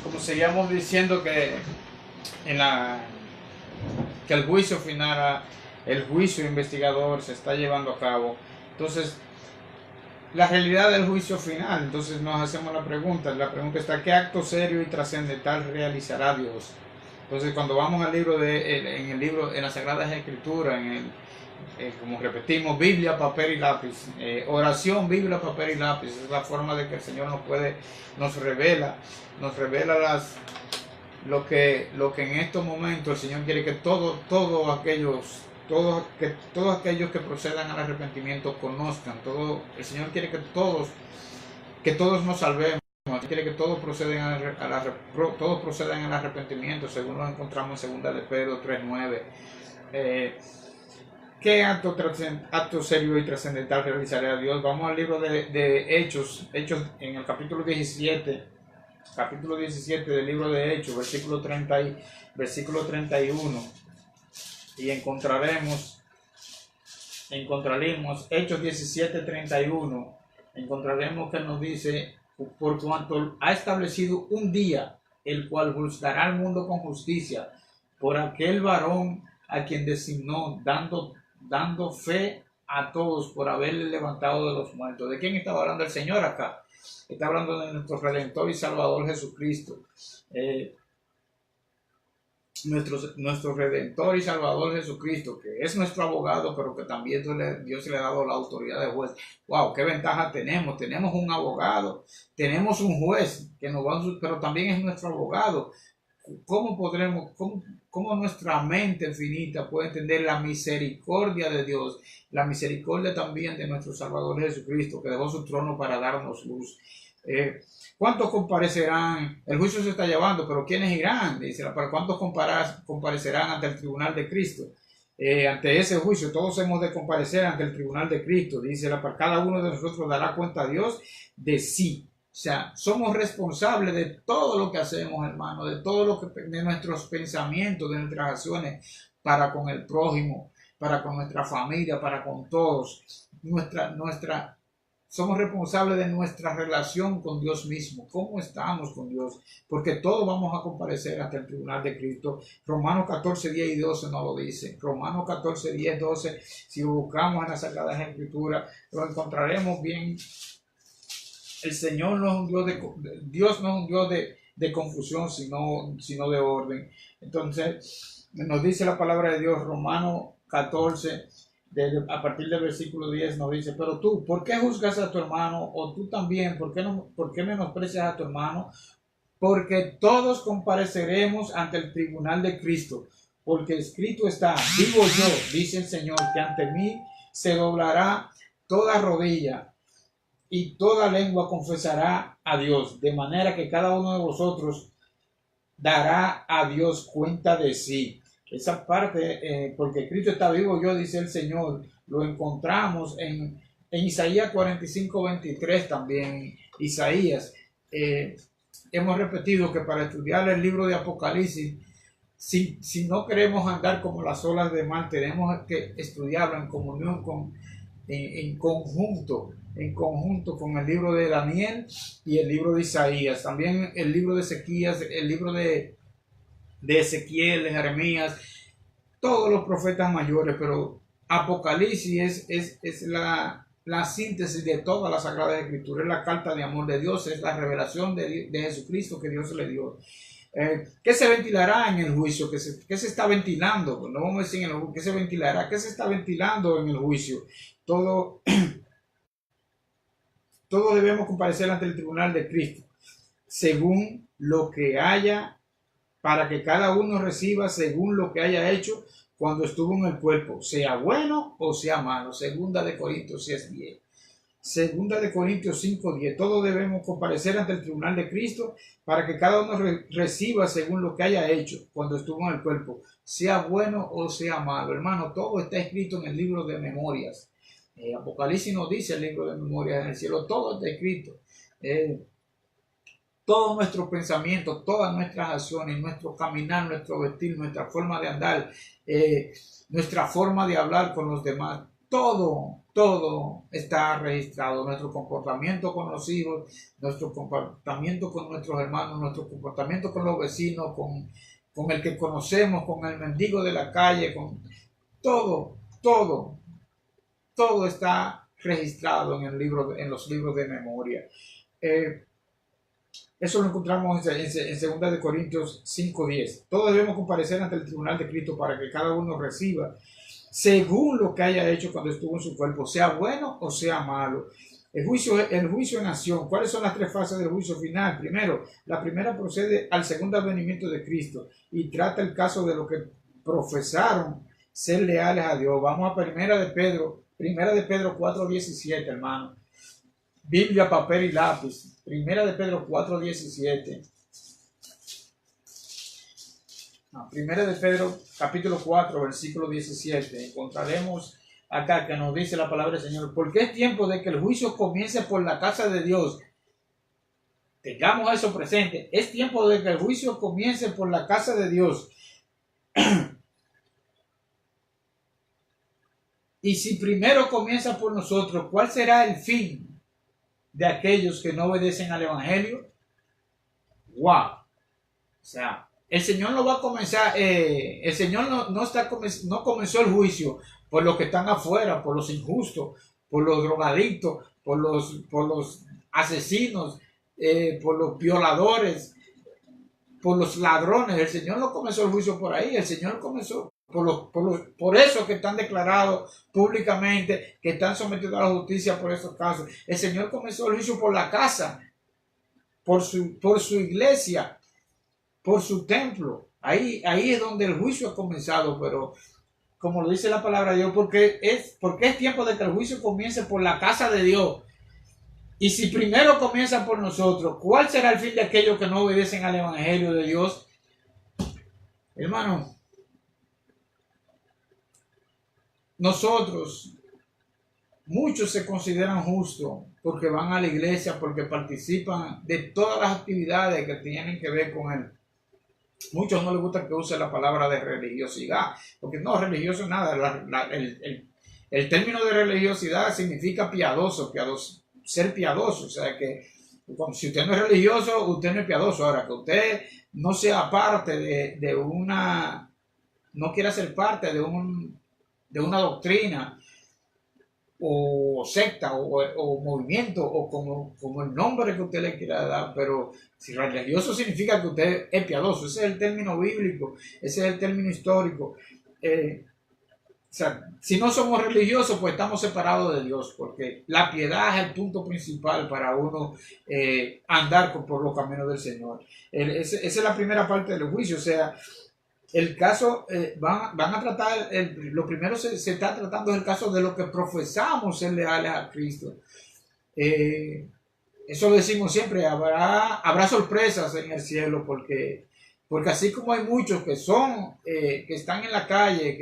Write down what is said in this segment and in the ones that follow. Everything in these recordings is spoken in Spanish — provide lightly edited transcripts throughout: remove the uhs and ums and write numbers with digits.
como seguíamos diciendo que en la que el juicio final, el juicio investigador se está llevando a cabo. Entonces, la realidad del juicio final, entonces nos hacemos la pregunta está: ¿qué acto serio y trascendental realizará Dios? Entonces, cuando vamos al libro en las Sagradas Escrituras, como repetimos, Biblia, papel y lápiz, oración, Biblia, papel y lápiz, es la forma de que el Señor nos revela lo que en estos momentos el Señor quiere que todos aquellos que procedan al arrepentimiento conozcan. El Señor quiere que todos nos salvemos. Quiere que todos procedan al arrepentimiento, según lo encontramos en 2 de Pedro 3:9. ¿Qué acto serio y trascendental realizará Dios? Vamos al libro de Hechos en el capítulo 17 del libro de Hechos, versículo 31, y encontraremos Hechos 17:31, encontraremos que nos dice: por cuanto ha establecido un día, el cual juzgará al mundo con justicia, por aquel varón a quien designó, dando fe a todos por haberle levantado de los muertos. ¿De quién estaba hablando el Señor acá? Está hablando de nuestro Redentor y Salvador Jesucristo. Nuestro Redentor y Salvador Jesucristo, que es nuestro abogado, pero que también Dios le ha dado la autoridad de juez. ¡Wow! ¡Qué ventaja tenemos! Tenemos un abogado, tenemos un juez que nos va, pero también es nuestro abogado. ¿Cómo nuestra mente finita puede entender la misericordia de Dios, la misericordia también de nuestro Salvador Jesucristo, que dejó su trono para darnos luz? ¿Cuántos comparecerán? El juicio se está llevando, pero ¿quiénes irán? Dice, ¿para cuántos comparecerán ante el tribunal de Cristo? Ante ese juicio, todos hemos de comparecer ante el tribunal de Cristo. Dice, para cada uno de nosotros dará cuenta a Dios de sí. O sea, somos responsables de todo lo que hacemos, hermano, de nuestros pensamientos, de nuestras acciones para con el prójimo, para con nuestra familia, para con todos. Somos responsables de nuestra relación con Dios mismo. ¿Cómo estamos con Dios? Porque todos vamos a comparecer ante el tribunal de Cristo. Romanos 14, 10 y 12 nos lo dice. Romanos 14, 10, 12. Si buscamos en las Sagradas Escrituras, lo encontraremos bien. El Señor no es un Dios no es un Dios de confusión, sino de orden. Entonces, nos dice la palabra de Dios, Romanos 14, a partir del versículo 10 nos dice: pero tú, ¿por qué juzgas a tu hermano? O tú también, ¿por qué menosprecias a tu hermano? Porque todos compareceremos ante el tribunal de Cristo, porque escrito está: vivo yo, dice el Señor, que ante mí se doblará toda rodilla y toda lengua confesará a Dios, de manera que cada uno de vosotros dará a Dios cuenta de sí. Esa parte, porque Cristo está vivo yo, dice el Señor, lo encontramos en Isaías 45:23 también. Isaías, hemos repetido que para estudiar el libro de Apocalipsis, si no queremos andar como las olas de mar, tenemos que estudiarlo en comunión en conjunto con el libro de Daniel y el libro de Isaías, también el libro de Ezequías, el libro de Ezequiel, de Jeremías, todos los profetas mayores, pero Apocalipsis es la síntesis de toda la Sagrada Escritura, es la carta de amor de Dios, es la revelación de Jesucristo que Dios le dio. ¿Qué se ventilará en el juicio? ¿Qué se está ventilando? No vamos a decir ¿qué se ventilará? ¿Qué se está ventilando en el juicio? Todos debemos comparecer ante el tribunal de Cristo, según lo que haya, para que cada uno reciba según lo que haya hecho cuando estuvo en el cuerpo, sea bueno o sea malo. Segunda de Corintios 6:10. Segunda de Corintios 5:10. Todos debemos comparecer ante el tribunal de Cristo para que cada uno reciba según lo que haya hecho cuando estuvo en el cuerpo, sea bueno o sea malo. Hermano, todo está escrito en el libro de memorias. Apocalipsis nos dice el libro de memorias en el cielo, todo está escrito. Todos nuestros pensamientos, todas nuestras acciones, nuestro caminar, nuestro vestir, nuestra forma de andar, nuestra forma de hablar con los demás, todo está registrado. Nuestro comportamiento con los hijos, nuestro comportamiento con nuestros hermanos, nuestro comportamiento con los vecinos, con el que conocemos, con el mendigo de la calle, con todo, todo, todo está registrado en el libro, en los libros de memoria. Eso lo encontramos en 2 de Corintios 5:10. Todos debemos comparecer ante el tribunal de Cristo para que cada uno reciba según lo que haya hecho cuando estuvo en su cuerpo, sea bueno o sea malo. El juicio en acción. ¿Cuáles son las 3 fases del juicio final? Primero, la primera procede al segundo advenimiento de Cristo y trata el caso de los que profesaron ser leales a Dios. Vamos a Primera de Pedro 4:17, hermano. Biblia, papel y lápiz. Primera de Pedro 4:17. Primera de Pedro, capítulo 4, versículo 17. Encontraremos acá que nos dice la palabra del Señor: porque es tiempo de que el juicio comience por la casa de Dios. Tengamos eso presente. Es tiempo de que el juicio comience por la casa de Dios. Y si primero comienza por nosotros, ¿cuál será el fin de aquellos que no obedecen al Evangelio? ¡Wow! O sea, el Señor no va a comenzar, el Señor no comenzó el juicio por los que están afuera, por los injustos, por los drogadictos, por los asesinos, por los violadores, por los ladrones. El Señor no comenzó el juicio por ahí. El Señor comenzó por esos que están declarados públicamente, que están sometidos a la justicia por esos casos. El Señor comenzó el juicio por la casa, por su iglesia, por su templo. Ahí es donde el juicio ha comenzado, pero como lo dice la palabra de Dios, porque es tiempo de que el juicio comience por la casa de Dios. Y si primero comienza por nosotros, ¿cuál será el fin de aquellos que no obedecen al Evangelio de Dios? Hermano, nosotros, muchos se consideran justos porque van a la iglesia, porque participan de todas las actividades que tienen que ver con él. Muchos no les gusta que use la palabra de religiosidad, porque no, religioso nada. El término de religiosidad significa piadoso, ser piadoso. O sea que si usted no es religioso, usted no es piadoso. Ahora, que usted no sea parte de una, no quiera ser parte de una doctrina o secta o movimiento o como el nombre que usted le quiera dar, pero si religioso significa que usted es piadoso. Ese es el término bíblico, ese es el término histórico. O sea, si no somos religiosos, pues estamos separados de Dios, porque la piedad es el punto principal para uno andar por los caminos del Señor. Esa es la primera parte del juicio. O sea, el caso, van a tratar, lo primero se está tratando el caso de los que profesamos ser leales a Cristo. Eso lo decimos siempre, habrá sorpresas en el cielo, porque así como hay muchos que están en la calle,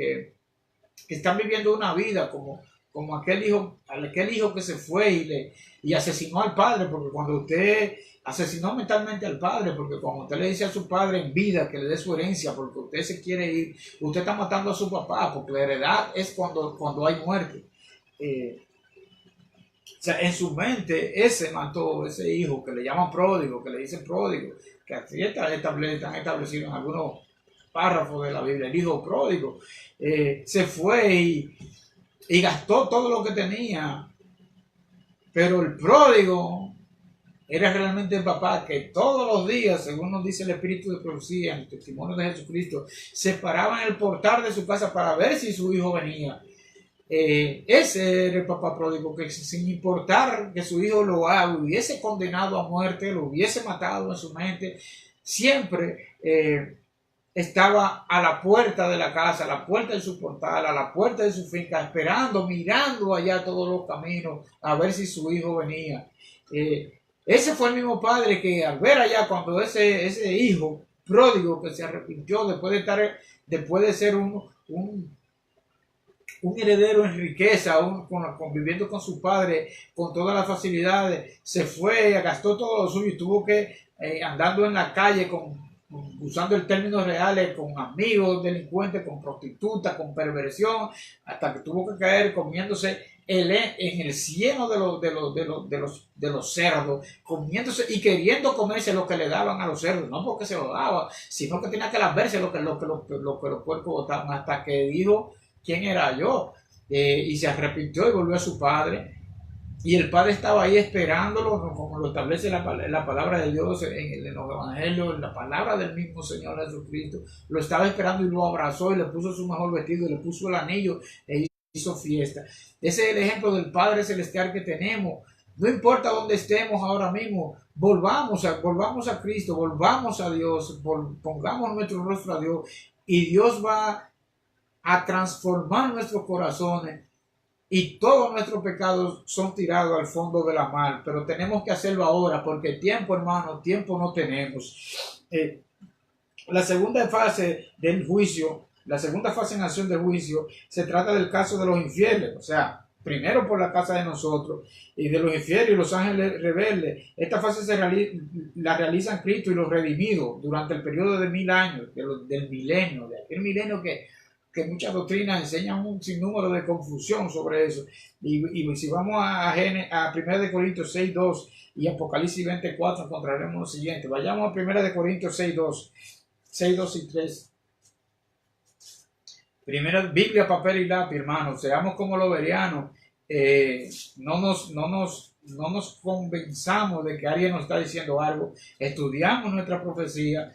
que están viviendo una vida como aquel hijo que se fue y asesinó al padre, porque cuando usted asesinó mentalmente al padre, porque cuando usted le dice a su padre en vida que le dé su herencia porque usted se quiere ir, usted está matando a su papá, porque la heredad es cuando hay muerte. O sea, en su mente ese mató, ese hijo que le llaman pródigo, que le dicen pródigo, que así están establecidos en algunos párrafos de la Biblia, el hijo pródigo, se fue y gastó todo lo que tenía, pero el pródigo era realmente el papá que todos los días, según nos dice el Espíritu de profecía, en el testimonio de Jesucristo, se paraba en el portal de su casa para ver si su hijo venía. Ese era el papá pródigo, que sin importar que su hijo lo hubiese condenado a muerte, lo hubiese matado en su mente, siempre estaba a la puerta de la casa, a la puerta de su portal, a la puerta de su finca, esperando, mirando allá todos los caminos a ver si su hijo venía. Ese fue el mismo padre que al ver allá cuando ese hijo pródigo que se arrepintió después de ser un heredero en riqueza, conviviendo con su padre con todas las facilidades, se fue, gastó todo lo suyo y tuvo que, andando en la calle usando el término reales, con amigos delincuentes, con prostitutas, con perversión, hasta que tuvo que caer comiéndose en el cieno de los cerdos, comiéndose y queriendo comerse lo que le daban a los cerdos, no porque se lo daba, sino que tenía que verse lo que los puercos botaban, hasta que dijo quién era yo, y se arrepintió y volvió a su padre. Y el padre estaba ahí esperándolo, como lo establece la palabra de Dios en los evangelios, en la palabra del mismo Señor Jesucristo. Lo estaba esperando y lo abrazó y le puso su mejor vestido y le puso el anillo e hizo fiesta. Ese es el ejemplo del Padre Celestial que tenemos. No importa dónde estemos ahora mismo, volvamos a Cristo, volvamos a Dios, pongamos nuestro rostro a Dios y Dios va a transformar nuestros corazones. Y todos nuestros pecados son tirados al fondo de la mar, pero tenemos que hacerlo ahora, porque tiempo, hermano, tiempo no tenemos. La segunda fase del juicio, la segunda fase en acción del juicio, se trata del caso de los infieles, o sea, primero por la casa de nosotros, y de los infieles y los ángeles rebeldes. Esta fase la realizan Cristo y los redimidos durante el periodo de 1000 años, del milenio, de aquel milenio que muchas doctrinas enseñan un sinnúmero de confusión sobre eso. Y si vamos a 1 Corintios 6:2 y Apocalipsis 20:4, encontraremos lo siguiente. Vayamos a 1 Corintios 6:2 y 3. Primero, Biblia, papel y lápiz, hermanos. Seamos como los bereanos. No nos convenzamos de que alguien nos está diciendo algo. Estudiamos nuestra profecía,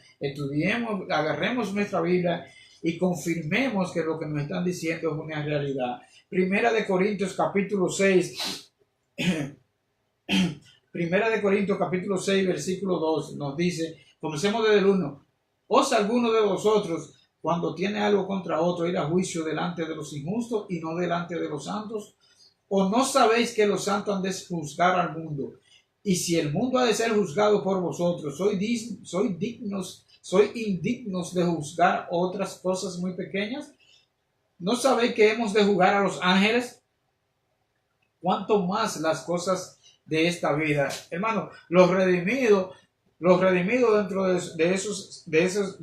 agarremos nuestra Biblia y confirmemos que lo que nos están diciendo es una realidad. Primera de Corintios capítulo 6, Primera de Corintios capítulo 6, versículo 2 nos dice, comencemos desde el 1, ¿os alguno de vosotros, cuando tiene algo contra otro, ir a juicio delante de los injustos y no delante de los santos? ¿O no sabéis que los santos han de juzgar al mundo? Y si el mundo ha de ser juzgado por vosotros, ¿soy indignos de juzgar otras cosas muy pequeñas? ¿No sabéis que hemos de juzgar a los ángeles? ¿Cuánto más las cosas de esta vida? Hermano, los redimidos dentro de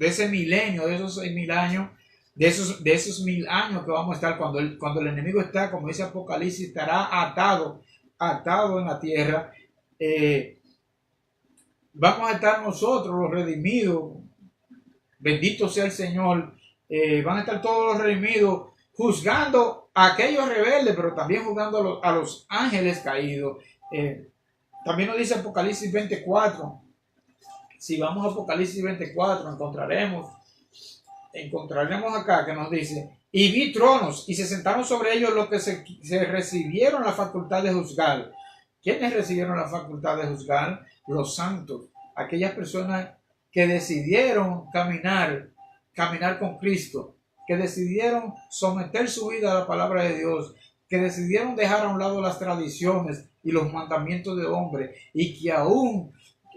ese milenio, de esos 6000 años, de esos 1000 años que vamos a estar cuando el enemigo está, como dice Apocalipsis, estará atado en la tierra. Vamos a estar nosotros, los redimidos, bendito sea el Señor, van a estar todos los redimidos juzgando a aquellos rebeldes, pero también juzgando a los ángeles caídos. También nos dice Apocalipsis 24. Si vamos a Apocalipsis 24, encontraremos acá que nos dice, y vi tronos y se sentaron sobre ellos los que se recibieron la facultad de juzgar. ¿Quiénes recibieron la facultad de juzgar? Los santos, aquellas personas que decidieron caminar con Cristo, que decidieron someter su vida a la palabra de Dios, que decidieron dejar a un lado las tradiciones y los mandamientos de hombre, y que aún,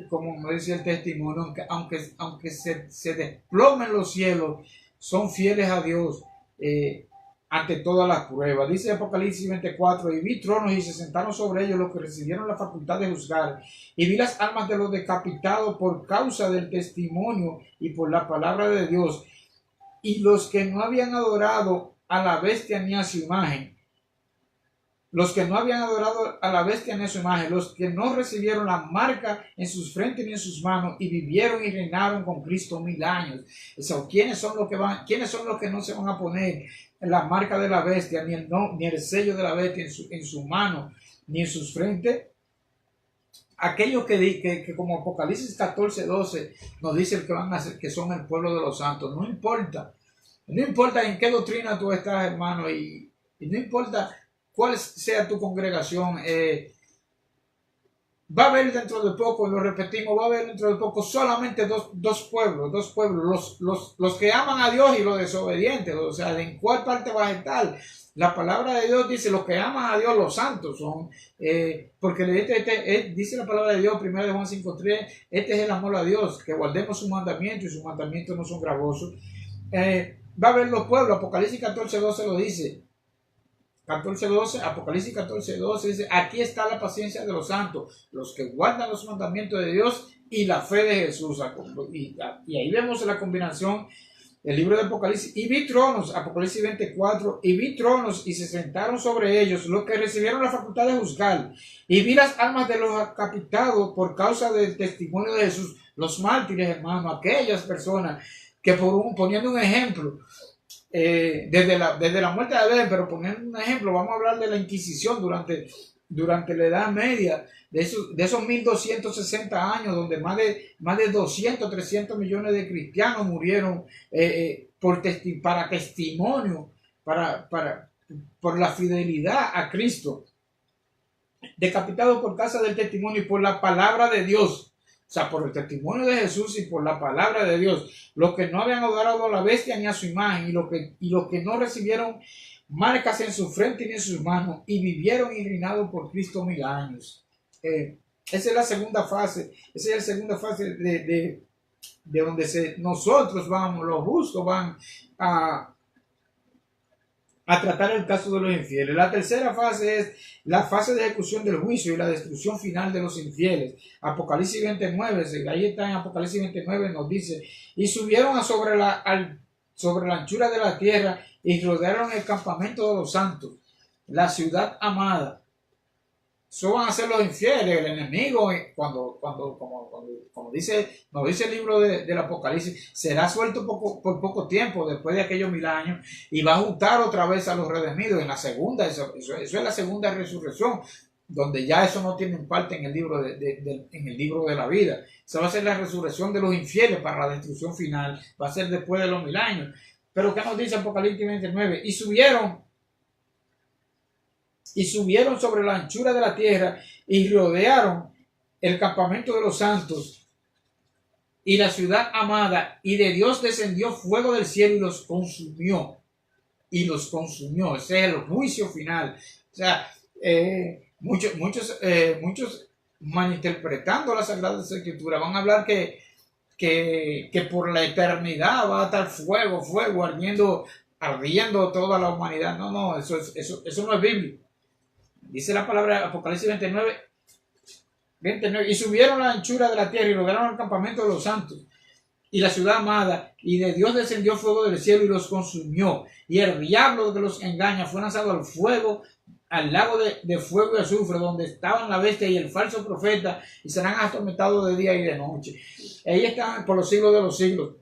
como me dice el testimonio, aunque se desplomen los cielos, son fieles a Dios ante todas las pruebas. Dice Apocalipsis 24, y vi tronos y se sentaron sobre ellos los que recibieron la facultad de juzgar, y vi las almas de los decapitados por causa del testimonio y por la palabra de Dios, y los que no habían adorado a la bestia ni a su imagen, los que no recibieron la marca en sus frentes ni en sus manos, y vivieron y reinaron con Cristo 1000 años. O ¿quiénes son los que no se van a poner la marca de la bestia, ni el sello de la bestia en su mano, ni en sus frentes? Aquellos que como Apocalipsis 14:12 nos dice que son el pueblo de los santos. No importa en qué doctrina tú estás, hermano, y no importa cuál sea tu congregación, va a haber dentro de poco, lo repetimos, va a haber dentro de poco solamente dos pueblos, los que aman a Dios y los desobedientes. O sea, ¿en cuál parte vas a estar? La palabra de Dios dice, los que aman a Dios, los santos son, porque dice la palabra de Dios, 1 Juan 5:3, este es el amor a Dios, que guardemos sus mandamientos, y sus mandamientos no son gravosos. Va a haber los pueblos, Apocalipsis 14:12 lo dice, Apocalipsis 14:12 dice, aquí está la paciencia de los santos, los que guardan los mandamientos de Dios y la fe de Jesús. Y ahí vemos la combinación del libro de Apocalipsis. Y vi tronos, Apocalipsis 24, y vi tronos y se sentaron sobre ellos los que recibieron la facultad de juzgar. Y vi las almas de los decapitados por causa del testimonio de Jesús, los mártires, hermano, aquellas personas que poniendo un ejemplo, desde la muerte de Abel, pero poniendo un ejemplo, vamos a hablar de la Inquisición durante la Edad Media, de esos 1260 años, donde más de 200, 300 millones de cristianos murieron para testimonio, por la fidelidad a Cristo, decapitados por causa del testimonio y por la palabra de Dios. O sea, por el testimonio de Jesús y por la palabra de Dios, los que no habían adorado a la bestia ni a su imagen, y los que no recibieron marcas en su frente ni en sus manos, y vivieron y reinaron por Cristo 1000 años. Esa es la segunda fase. Esa es la segunda fase de donde nosotros vamos, los justos van a tratar el caso de los infieles. La tercera fase es la fase de ejecución del juicio y la destrucción final de los infieles. Apocalipsis 29, ahí está en Apocalipsis 29, nos dice: y subieron sobre la anchura de la tierra y rodearon el campamento de los santos, la ciudad amada. Eso van a ser los infieles, el enemigo, como nos dice el libro del Apocalipsis, será suelto por poco tiempo después de aquellos 1000 años y va a juntar otra vez a los redimidos en la segunda. Eso es la segunda resurrección, donde ya eso no tiene parte en el libro en el libro de la vida. Esa va a ser la resurrección de los infieles para la destrucción final, va a ser después de los 1000 años. Pero ¿qué nos dice Apocalipsis 29? Y subieron sobre la anchura de la tierra y rodearon el campamento de los santos y la ciudad amada, y de Dios descendió fuego del cielo y los consumió. Ese es el juicio final. O sea, muchos malinterpretando las Sagradas Escrituras van a hablar que por la eternidad va a estar fuego ardiendo toda la humanidad. No, eso no es bíblico. Dice la palabra Apocalipsis 29, y subieron la anchura de la tierra y rodearon el campamento de los santos y la ciudad amada, y de Dios descendió fuego del cielo y los consumió, y el diablo que los engaña fue lanzado al lago de fuego y azufre, donde estaban la bestia y el falso profeta, y serán atormentados de día y de noche. Ahí están por los siglos de los siglos.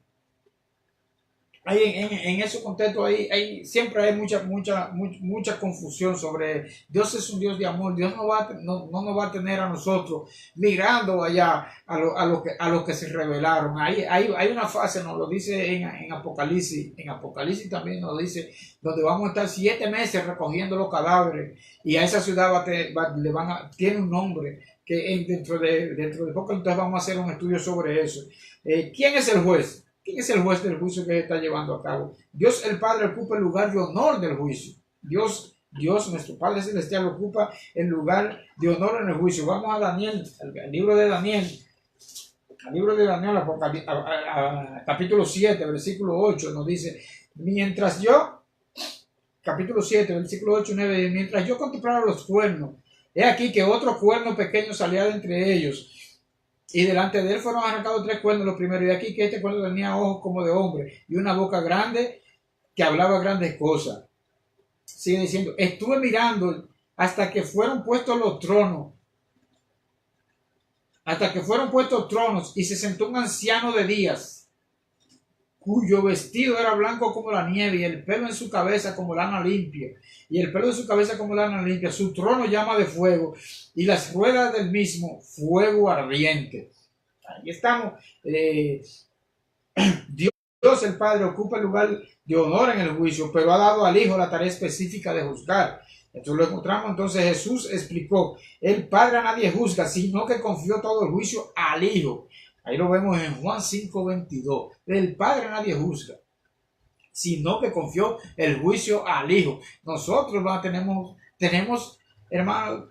Ahí en ese contexto siempre hay mucha confusión sobre Dios. Es un Dios de amor. Dios no nos va a tener a nosotros mirando allá a los que se rebelaron. Hay una fase, nos lo dice en Apocalipsis. En Apocalipsis también nos dice, donde vamos a estar 7 meses recogiendo los cadáveres, y a esa ciudad tiene un nombre que dentro de poco. Entonces vamos a hacer un estudio sobre eso. ¿Quién es el juez? ¿Quién es el juez del juicio que se está llevando a cabo? Dios el Padre ocupa el lugar de honor del juicio. Dios, nuestro Padre Celestial, ocupa el lugar de honor en el juicio. Vamos a Daniel, al libro de Daniel. Al libro de Daniel, capítulo 7, versículo 8, nos dice: capítulo 7, versículo 8 y 9, mientras yo contemplaba los cuernos, he aquí que otro cuerno pequeño salía de entre ellos, y delante de él fueron arrancados 3 cuernos los primeros, y aquí que este cuerno tenía ojos como de hombre y una boca grande que hablaba grandes cosas. Sigue diciendo: estuve mirando hasta que fueron puestos los tronos, y se sentó un anciano de días, cuyo vestido era blanco como la nieve, y el pelo en su cabeza como lana limpia. Su trono llama de fuego, y las ruedas del mismo fuego ardiente. Ahí estamos. Dios el Padre ocupa el lugar de honor en el juicio, pero ha dado al Hijo la tarea específica de juzgar. Esto lo encontramos. Entonces Jesús explicó: el Padre a nadie juzga, sino que confió todo el juicio al Hijo. Ahí lo vemos en Juan 5:22. El Padre a nadie juzga, sino que confió el juicio al Hijo. Nosotros tenemos, hermanos,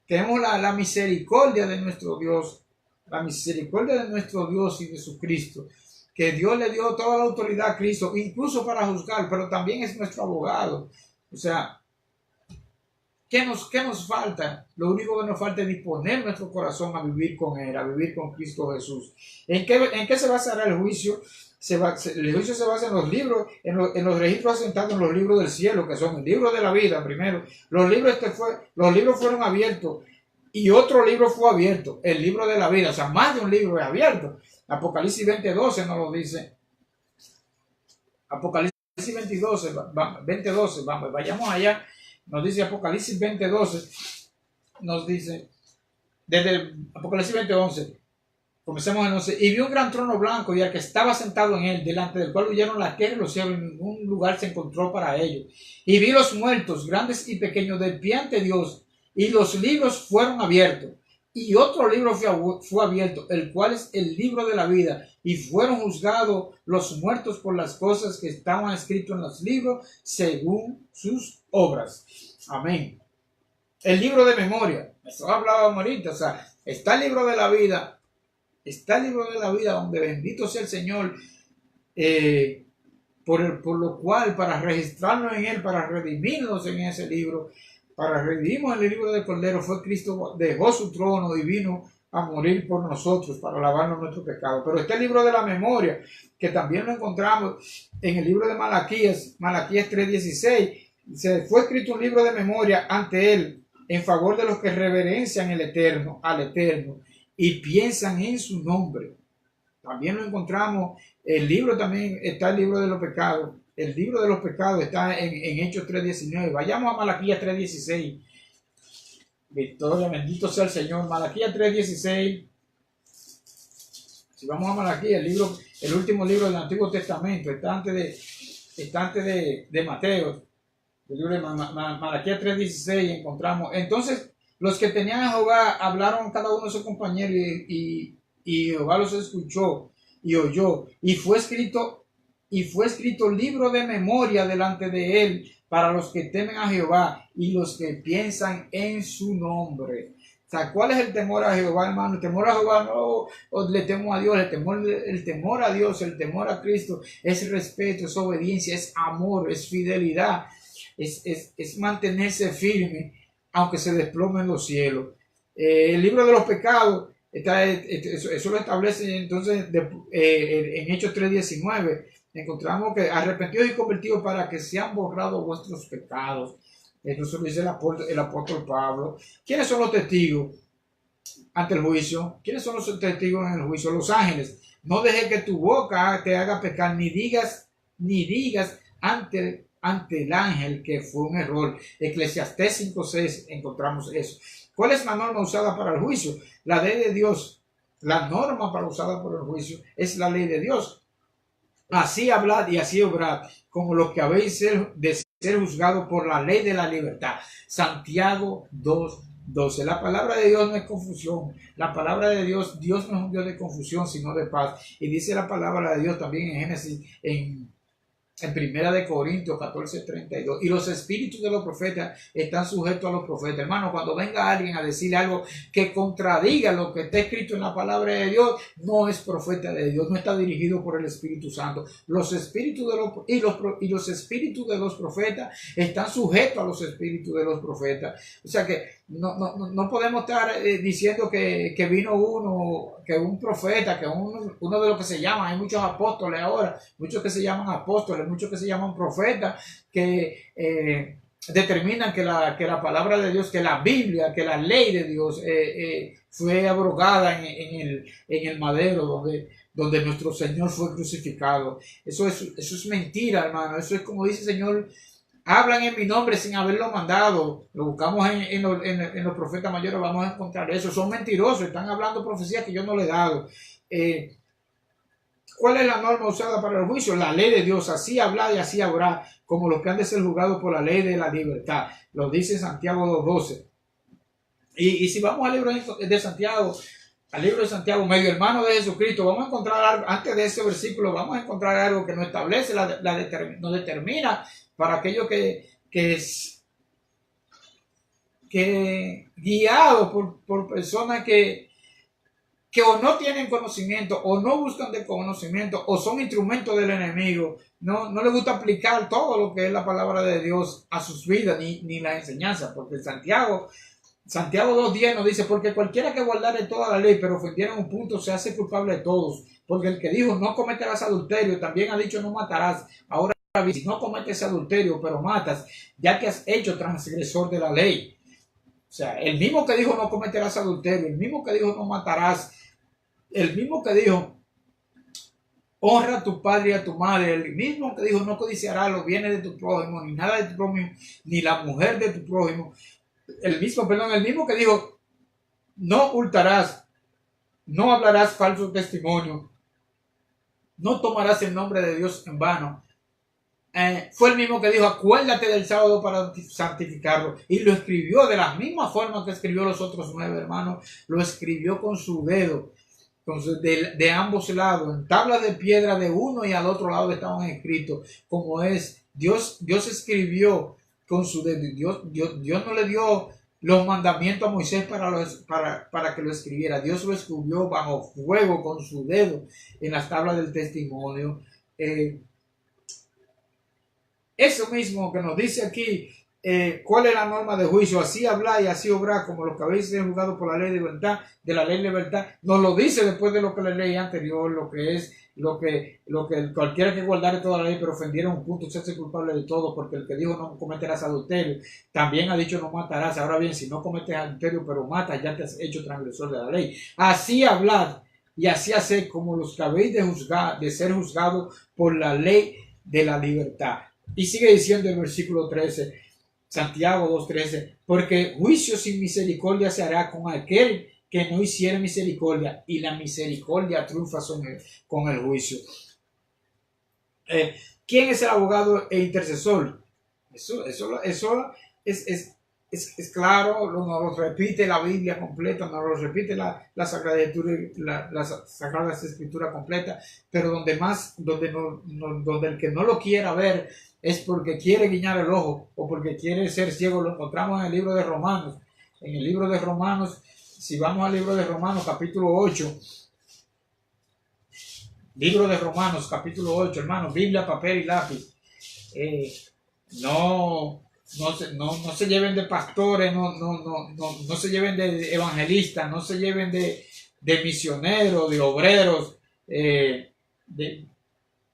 tenemos la misericordia de nuestro Dios, y de Jesucristo, que Dios le dio toda la autoridad a Cristo, incluso para juzgar, pero también es nuestro abogado. O sea, qué nos falta? Lo único que nos falta es disponer nuestro corazón a vivir con Él, a vivir con Cristo Jesús. ¿En qué se basará el juicio? El juicio se basa en los libros, en los registros asentados en los libros del cielo, que son el libro de la vida primero. Los libros fueron abiertos y otro libro fue abierto, el libro de la vida. O sea, más de un libro es abierto. Apocalipsis 20:12 nos lo dice. Apocalipsis 20:12, vayamos allá. Nos dice Apocalipsis 20:12, nos dice, desde Apocalipsis 20:11, comencemos en 11, y vi un gran trono blanco y al que estaba sentado en él, delante del cual huyeron la tierra y los cielos, y ningún lugar se encontró para ellos. Y vi los muertos, grandes y pequeños, de pie ante Dios, y los libros fueron abiertos. Y otro libro fue abierto, el cual es el libro de la vida, y fueron juzgados los muertos por las cosas que estaban escritas en los libros según sus obras. Amén. El libro de memoria, eso hablábamos ahorita, o sea, está el libro de la vida, donde bendito sea el Señor, por lo cual, para registrarnos en Él, para redimirnos en ese libro, para redimirnos en el libro del Cordero, fue Cristo, dejó su trono y vino a morir por nosotros, para lavarnos nuestros pecados. Pero este libro de la memoria, que también lo encontramos en el libro de Malaquías 3:16, se fue escrito un libro de memoria ante Él, en favor de los que reverencian al Eterno, y piensan en su nombre. También lo encontramos, también está el libro de los pecados. El libro de los pecados está en Hechos 3:19. Vayamos a Malaquías 3:16. Victoria, bendito sea el Señor. Malaquías 3:16. Si vamos a Malaquías, el último libro del Antiguo Testamento, está antes de Mateo. El libro de Malaquías 3:16 encontramos. Entonces, los que tenían a Jehová hablaron cada uno de sus compañeros y Jehová los escuchó y oyó. Y fue escrito libro de memoria delante de él para los que temen a Jehová y los que piensan en su nombre. O sea, ¿cuál es el temor a Jehová, hermano? El temor a Jehová no le temo a Dios, el temor a Dios, el temor a Cristo es respeto, es obediencia, es amor, es fidelidad, es mantenerse firme aunque se desplomen los cielos. El libro de los pecados, eso lo establece entonces en Hechos 3:19. Encontramos que arrepentidos y convertidos para que sean borrados vuestros pecados. Entonces lo dice el apóstol Pablo. ¿Quiénes son los testigos ante el juicio? ¿Quiénes son los testigos en el juicio? Los ángeles. No dejes que tu boca te haga pecar, ni digas ante el ángel que fue un error. Eclesiastés 5:6 encontramos eso. ¿Cuál es la norma usada para el juicio? La ley de Dios. La norma usada por el juicio es la ley de Dios. Así hablad y así obrad, como los que habéis de ser juzgados por la ley de la libertad. Santiago 2:12. La palabra de Dios no es confusión. La palabra de Dios no es un Dios de confusión, sino de paz. Y dice la palabra de Dios también en Génesis, en Primera de Corintios 14:32, y los espíritus de los profetas están sujetos a los profetas. Hermano, cuando venga alguien a decirle algo que contradiga lo que está escrito en la palabra de Dios, no es profeta de Dios, no está dirigido por el Espíritu Santo. Los espíritus los espíritus de los profetas están sujetos a los espíritus de los profetas. O sea que no podemos estar diciendo que vino un profeta, que uno de los que se llaman, hay muchos apóstoles ahora, muchos que se llaman apóstoles, muchos que se llaman profetas, que determinan que la palabra de Dios, que la Biblia, que la ley de Dios fue abrogada en el madero donde nuestro Señor fue crucificado. Eso es mentira, hermano. Eso es como dice el Señor: hablan en mi nombre sin haberlo mandado. Lo buscamos en los profetas mayores, vamos a encontrar eso. Son mentirosos, están hablando profecías que yo no le he dado. ¿Cuál es la norma usada para el juicio? La ley de Dios. Así habla y así habrá, como los que han de ser juzgados por la ley de la libertad. Lo dice Santiago 2:12. Y si vamos al libro de Santiago, medio hermano de Jesucristo, vamos a encontrar algo, antes de ese versículo, vamos a encontrar algo que nos establece, nos determina para aquello que guiado por personas que que o no tienen conocimiento, o no buscan de conocimiento, o son instrumentos del enemigo. No les gusta aplicar todo lo que es la palabra de Dios a sus vidas, ni la enseñanza, porque Santiago 2:10 nos dice, porque cualquiera que guardare toda la ley, pero ofendiera en un punto, se hace culpable de todos. Porque el que dijo, no cometerás adulterio, también ha dicho, no matarás. Ahora, si no cometes adulterio, pero matas, ya que has hecho transgresor de la ley. O sea, el mismo que dijo, no cometerás adulterio, el mismo que dijo, no matarás, el mismo que dijo, honra a tu padre y a tu madre, el mismo que dijo, no codiciarás los bienes de tu prójimo, ni nada de tu prójimo, ni la mujer de tu prójimo. El mismo que dijo, no hurtarás, no hablarás falso testimonio, no tomarás el nombre de Dios en vano. Fue el mismo que dijo, acuérdate del sábado para santificarlo. Y lo escribió de la misma forma que escribió los otros 9 hermanos. Lo escribió con su dedo, de ambos lados, en tablas de piedra de uno y al otro lado estaban escritos. Como es, Dios escribió con su dedo. Dios no le dio los mandamientos a Moisés para que lo escribiera. Dios lo escribió bajo fuego con su dedo en las tablas del testimonio. Eso mismo que nos dice aquí, cuál es la norma de juicio, así habla y así obra como los que habéis sido juzgados por la ley de libertad, de la ley de libertad, nos lo dice después de lo que la ley anterior, lo que cualquiera que guardare toda la ley pero ofendiera un punto, se hace culpable de todo, porque el que dijo no cometerás adulterio, también ha dicho no matarás. Ahora bien, si no cometes adulterio pero matas, ya te has hecho transgresor de la ley. Así hablad y así haced como los que habéis de ser juzgados por la ley de la libertad. Y sigue diciendo el versículo 13, Santiago 2:13, porque juicio sin misericordia se hará con aquel que no hiciere misericordia, y la misericordia triunfa con el juicio. ¿Quién es el abogado e intercesor? Eso es claro, nos lo repite la Biblia completa, nos lo repite la Sagrada Escritura completa, pero donde el que no lo quiera ver es porque quiere guiñar el ojo o porque quiere ser ciego. Lo encontramos en el libro de Romanos. En el libro de Romanos, si vamos al libro de Romanos, capítulo 8, libro de Romanos, capítulo 8, hermanos, Biblia, papel y lápiz. No se lleven de pastores, no se lleven de evangelistas, no se lleven de misioneros, de obreros, de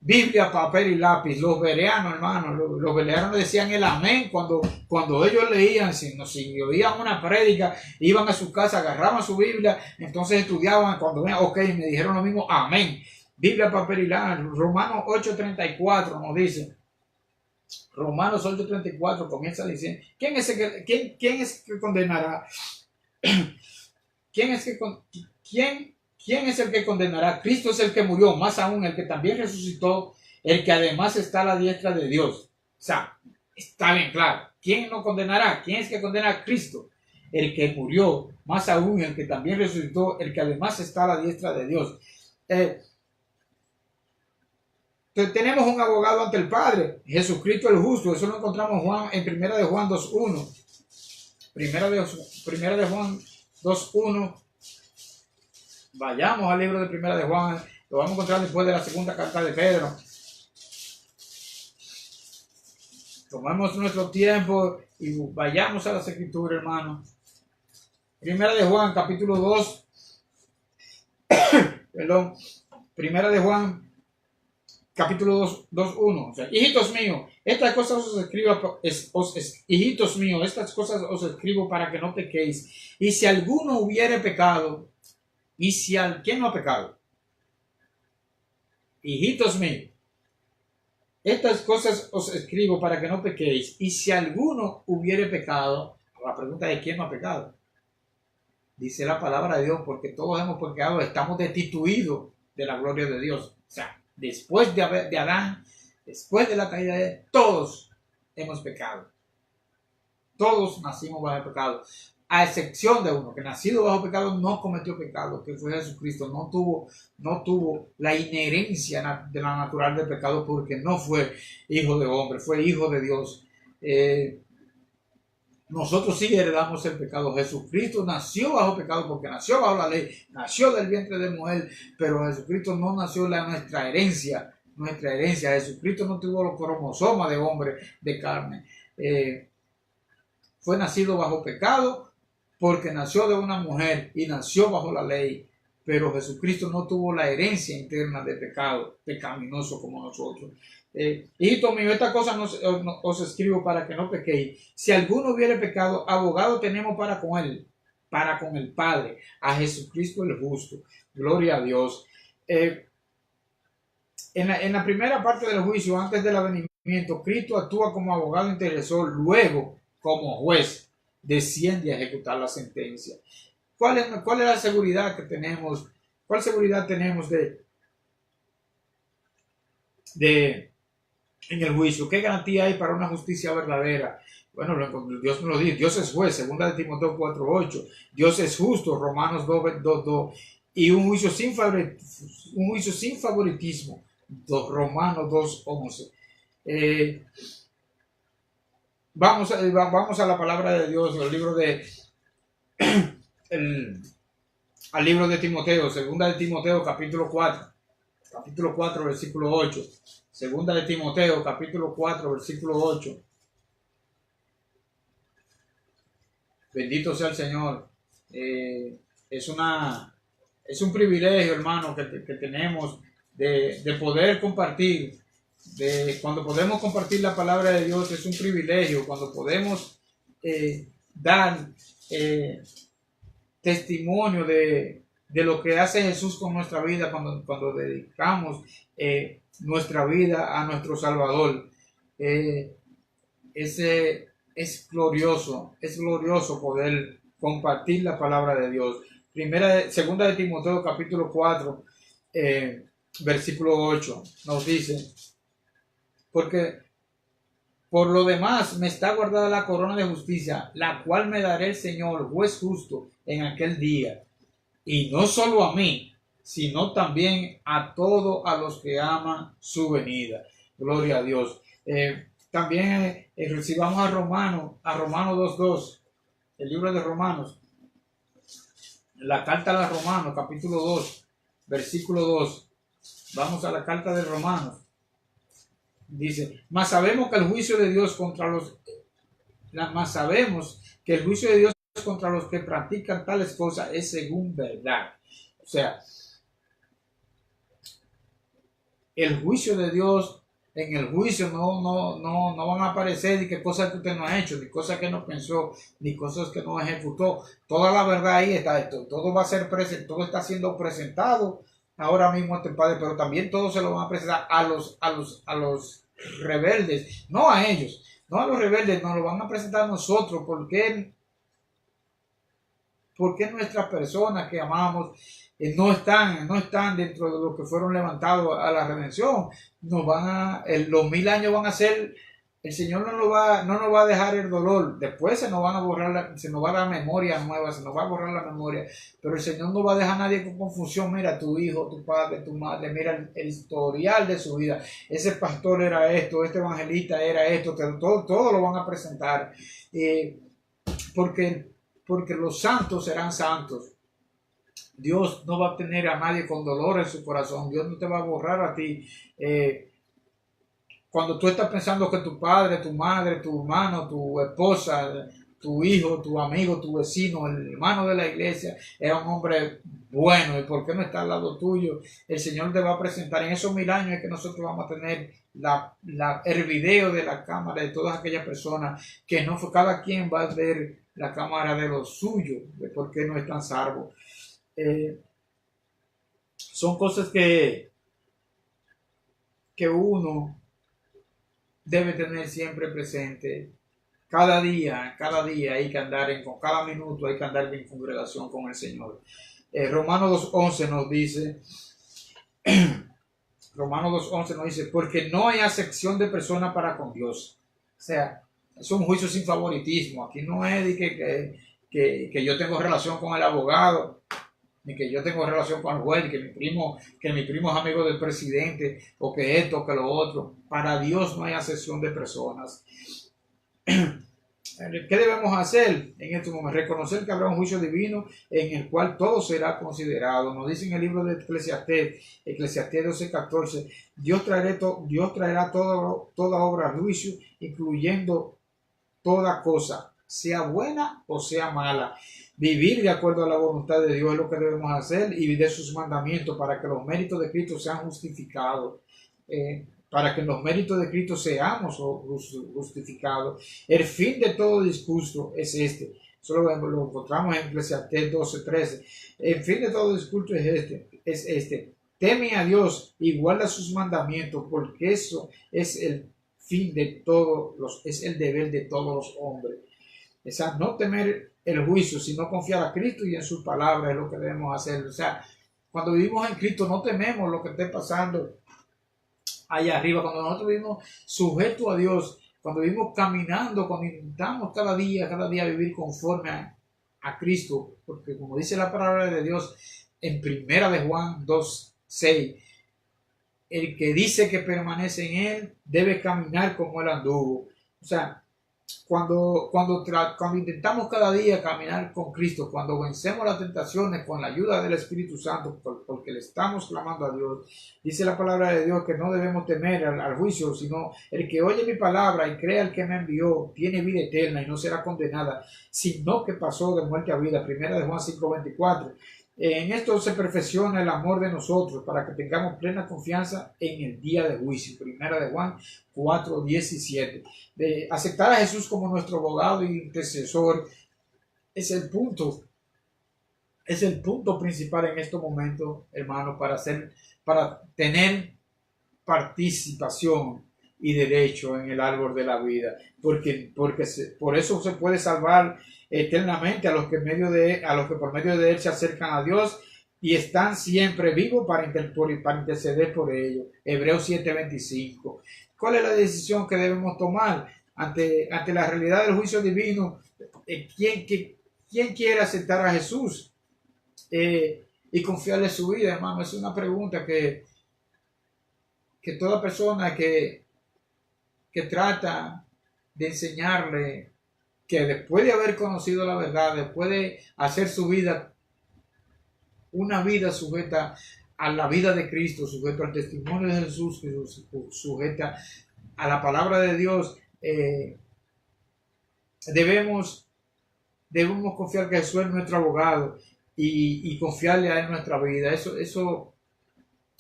Biblia, papel y lápiz. Los bereanos, hermanos, los bereanos decían el amén cuando ellos leían, si oían una prédica, iban a su casa, agarraban su Biblia, entonces estudiaban, cuando vean, ok, me dijeron lo mismo, amén. Biblia, papel y lápiz. Romanos 8:34 nos dice, Romanos 8:34 comienza diciendo, ¿quién es el que condenará? ¿Quién es el que condenará? Cristo es el que murió, más aún el que también resucitó, el que además está a la diestra de Dios. O sea, está bien claro. ¿Quién no condenará? ¿Quién es que condena a Cristo? El que murió, más aún el que también resucitó, el que además está a la diestra de Dios. Tenemos un abogado ante el Padre, Jesucristo el justo. Eso lo encontramos en 1 de Juan 2:1. Primera de Juan 2:1. Vayamos al libro de 1 de Juan. Lo vamos a encontrar después de la segunda carta de Pedro. Tomemos nuestro tiempo y vayamos a las Escrituras, hermano. 1 de Juan, capítulo 2. Perdón. 1 de Juan, capítulo 2:1. O sea, hijitos míos, estas cosas os escribo para que no pequéis. Y si alguno hubiere pecado, ¿quién no ha pecado? Hijitos míos, estas cosas os escribo para que no pequéis. Y si alguno hubiere pecado, la pregunta es ¿quién no ha pecado? Dice la palabra de Dios, porque todos hemos pecado, estamos destituidos de la gloria de Dios. O sea, después de Adán, después de la caída de todos hemos pecado. Todos nacimos bajo el pecado, a excepción de uno que nacido bajo pecado no cometió pecado, que fue Jesucristo. No tuvo la inherencia de la natural del pecado, porque no fue hijo de hombre, fue hijo de Dios. nosotros sí heredamos el pecado. Jesucristo nació bajo pecado porque nació bajo la ley, nació del vientre de mujer, pero Jesucristo no nació nuestra herencia. Jesucristo no tuvo los cromosomas de hombre, de carne. Fue nacido bajo pecado porque nació de una mujer y nació bajo la ley, pero Jesucristo no tuvo la herencia interna de pecado, pecaminoso como nosotros. Hijito mío, esta cosa os escribo para que no pequéis. Si alguno hubiere pecado, abogado tenemos para con él, para con el Padre, a Jesucristo el justo. Gloria a Dios. En la primera parte del juicio, antes del avenimiento, Cristo actúa como abogado intercesor, luego como juez desciende a ejecutar la sentencia. ¿Cuál es la seguridad que tenemos? ¿Cuál seguridad tenemos en el juicio? ¿Qué garantía hay para una justicia verdadera? Bueno, Dios me lo dice. Dios es juez, 2 de Timoteo 4:8. Dios es justo, Romanos 2:2. Y un juicio sin favoritismo, Romanos 2:11. Vamos a la palabra de Dios, al libro de Timoteo, 2 de Timoteo, capítulo 4, versículo 8. 2 de Timoteo, capítulo 4, versículo 8. Bendito sea el Señor. Es un privilegio, hermano, que tenemos de poder compartir. Cuando podemos compartir la palabra de Dios, es un privilegio. Cuando podemos dar testimonio de lo que hace Jesús con nuestra vida, cuando dedicamos nuestra vida a nuestro Salvador. Es glorioso poder compartir la palabra de Dios. Segunda de Timoteo, capítulo 4, versículo 8, nos dice: porque por lo demás me está guardada la corona de justicia, la cual me dará el Señor, juez justo, en aquel día. Y no solo a mí, sino también a todos a los que aman su venida. Gloria a Dios. También recibamos a Romanos 2:2, el libro de Romanos, la carta a los Romanos, capítulo 2, versículo 2. Vamos a la carta de Romanos. Dice: mas sabemos que el juicio de Dios contra los que practican tales cosas es según verdad. O sea, el juicio de Dios, en el juicio no van a aparecer ni que cosas que usted no ha hecho, ni cosas que no pensó, ni cosas que no ejecutó. Toda la verdad ahí está. Todo va a ser todo está siendo presentado ahora mismo ante el Padre, pero también todo se lo van a presentar a los rebeldes, no a ellos, no a los rebeldes, nos lo van a presentar a nosotros. Porque nuestras personas que amamos no están dentro de los que fueron levantados a la redención. Los 1000 años van a ser. El Señor no nos va a dejar el dolor. Después se nos va a dar memoria nueva, se nos va a borrar la memoria. Pero el Señor no va a dejar a nadie con confusión. Mira, tu hijo, tu padre, tu madre, mira el historial de su vida. Ese pastor era esto, este evangelista era esto, todo lo van a presentar. Porque los santos serán santos. Dios no va a tener a nadie con dolor en su corazón. Dios no te va a borrar a ti. Cuando tú estás pensando que tu padre, tu madre, tu hermano, tu esposa, tu hijo, tu amigo, tu vecino, el hermano de la iglesia era un hombre bueno, ¿y por qué no está al lado tuyo? El Señor te va a presentar. En esos 1000 años es que nosotros vamos a tener el video de la cámara de todas aquellas personas que no fue. Cada quien va a ver la cámara de los suyos, de por qué no están salvos. Son cosas que uno debe tener siempre presente. Cada día hay que andar con cada minuto hay que andar en congregación con el Señor. Romanos 2:11 nos dice, porque no hay acepción de persona para con Dios. O sea, es un juicio sin favoritismo. Aquí no es de que yo tengo relación con el abogado, ni que yo tengo relación con el juez, que mi primo es amigo del presidente, o que esto, o que lo otro. Para Dios no hay acepción de personas. ¿Qué debemos hacer en este momento? Reconocer que habrá un juicio divino en el cual todo será considerado. Nos dice en el libro de Eclesiastés 12:14, Dios traerá toda obra a juicio, incluyendo toda cosa, sea buena o sea mala. Vivir de acuerdo a la voluntad de Dios es lo que debemos hacer y vivir de sus mandamientos para que los méritos de Cristo sean justificados. Para que en los méritos de Cristo seamos justificados. El fin de todo discurso es este. Eso lo encontramos en Eclesiastés 12:13. El fin de todo discurso es este. Teme a Dios y guarda sus mandamientos, porque eso es el fin de es el deber de todos los hombres. O sea, no temer el juicio, sino confiar a Cristo y en sus palabras es lo que debemos hacer. O sea, cuando vivimos en Cristo no tememos lo que esté pasando allá arriba. Cuando nosotros vivimos sujetos a Dios, cuando vivimos caminando, cuando intentamos cada día vivir conforme a Cristo, porque como dice la palabra de Dios en primera de Juan 2:6, el que dice que permanece en él debe caminar como él anduvo. O sea, cuando intentamos cada día caminar con Cristo, cuando vencemos las tentaciones con la ayuda del Espíritu Santo, porque le estamos clamando a Dios, dice la palabra de Dios que no debemos temer al juicio, sino el que oye mi palabra y crea el que me envió, tiene vida eterna y no será condenada, sino que pasó de muerte a vida. Primera de Juan 5:24. En esto se perfecciona el amor de nosotros para que tengamos plena confianza en el día de juicio. Primera de Juan 4:17. De aceptar a Jesús como nuestro abogado y intercesor es el punto principal en estos momentos, hermano, para tener participación y derecho en el árbol de la vida, porque por eso se puede salvar eternamente a los que por medio de él se acercan a Dios y están siempre vivos para interceder por ellos. Hebreos 7:25. ¿Cuál es la decisión que debemos tomar ante la realidad del juicio divino? ¿Quién quiere aceptar a Jesús y confiarle su vida, hermano? Es una pregunta que toda persona que trata de enseñarle que después de haber conocido la verdad, después de hacer su vida una vida sujeta a la vida de Cristo, sujeta al testimonio de Jesús, sujeta a la palabra de Dios, debemos confiar que Jesús es nuestro abogado y confiarle a él nuestra vida. Ese